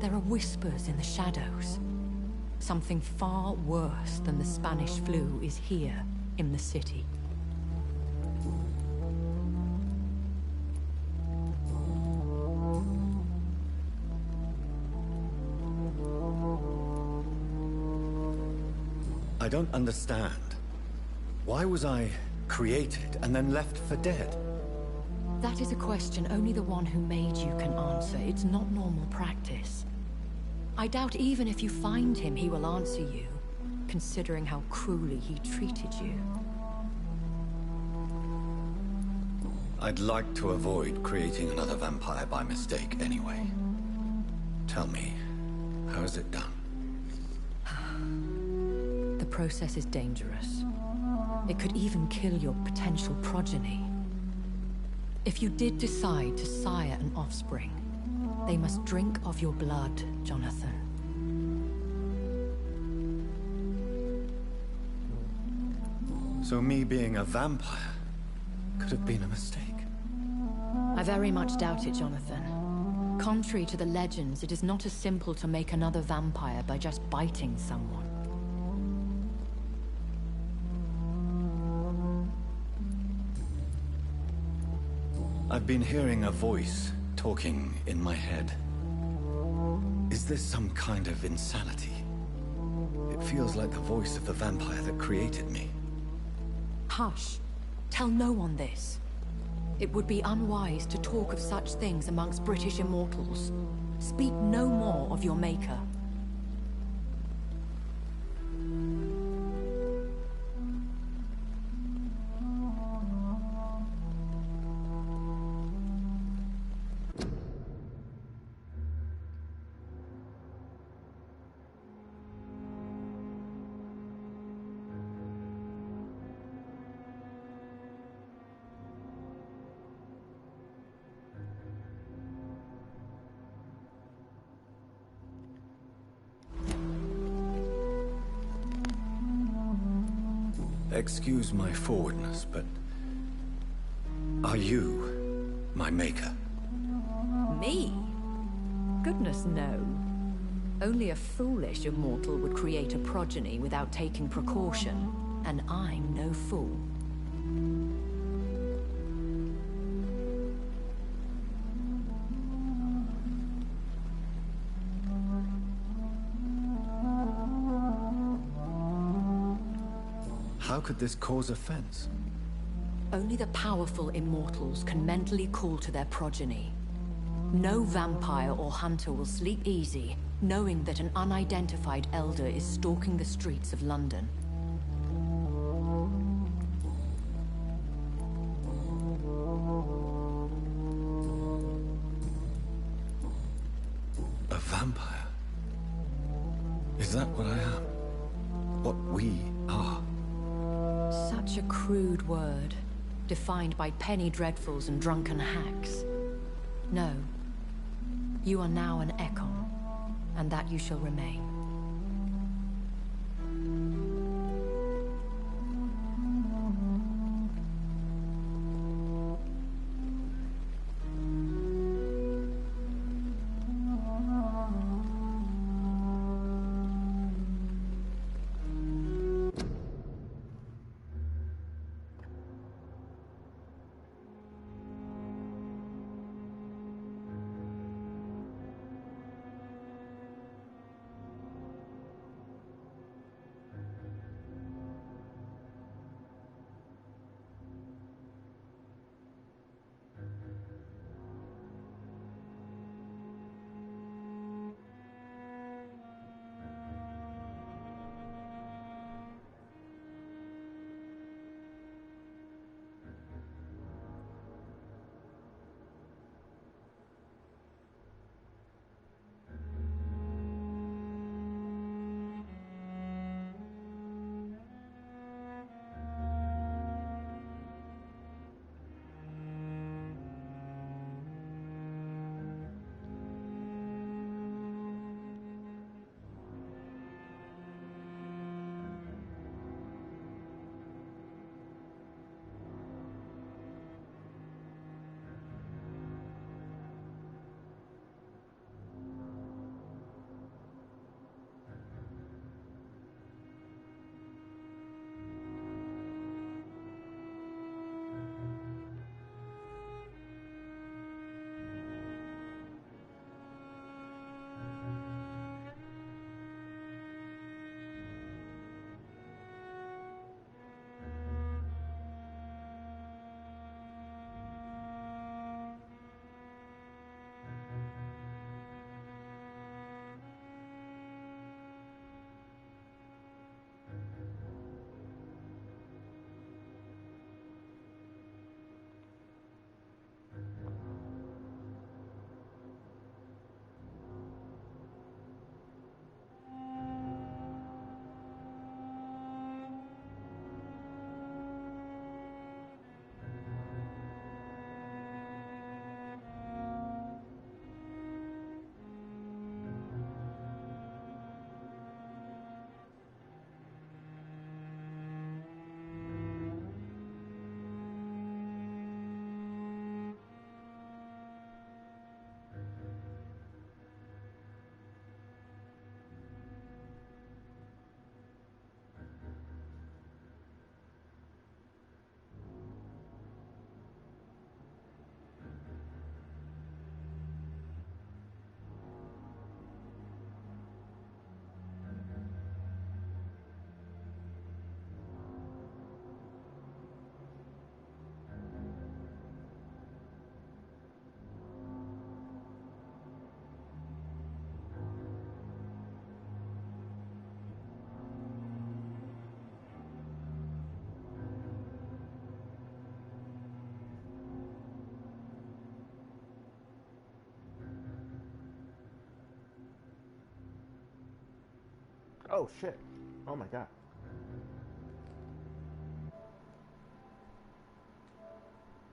There are whispers in the shadows. Something far worse than the Spanish flu is here in the city. I don't understand. Why was I created and then left for dead? That is a question only the one who made you can answer. It's not normal practice. I doubt even if you find him, he will answer you, considering how cruelly he treated you. I'd like to avoid creating another vampire by mistake anyway. Tell me, how is it done? The process is dangerous. It could even kill your potential progeny. If you did decide to sire an offspring, they must drink of your blood, Jonathan. So me being a vampire could have been a mistake. I very much doubt it, Jonathan. Contrary to the legends, it is not as simple to make another vampire by just biting someone. I've been hearing a voice talking in my head. Is this some kind of insanity? It feels like the voice of the vampire that created me. Hush. Tell no one this. It would be unwise to talk of such things amongst British immortals. Speak no more of your maker. Excuse my forwardness, but are you my maker? Me? Goodness, no. Only a foolish immortal would create a progeny without taking precaution, and I'm no fool. How could this cause offense? Only the powerful immortals can mentally call to their progeny. No vampire or hunter will sleep easy, knowing that an unidentified elder is stalking the streets of London. A vampire? Is that what I am? What we are? Such a crude word, defined by penny dreadfuls and drunken hacks. No. You are now an Ekon, and that you shall remain. Oh shit. Oh my god.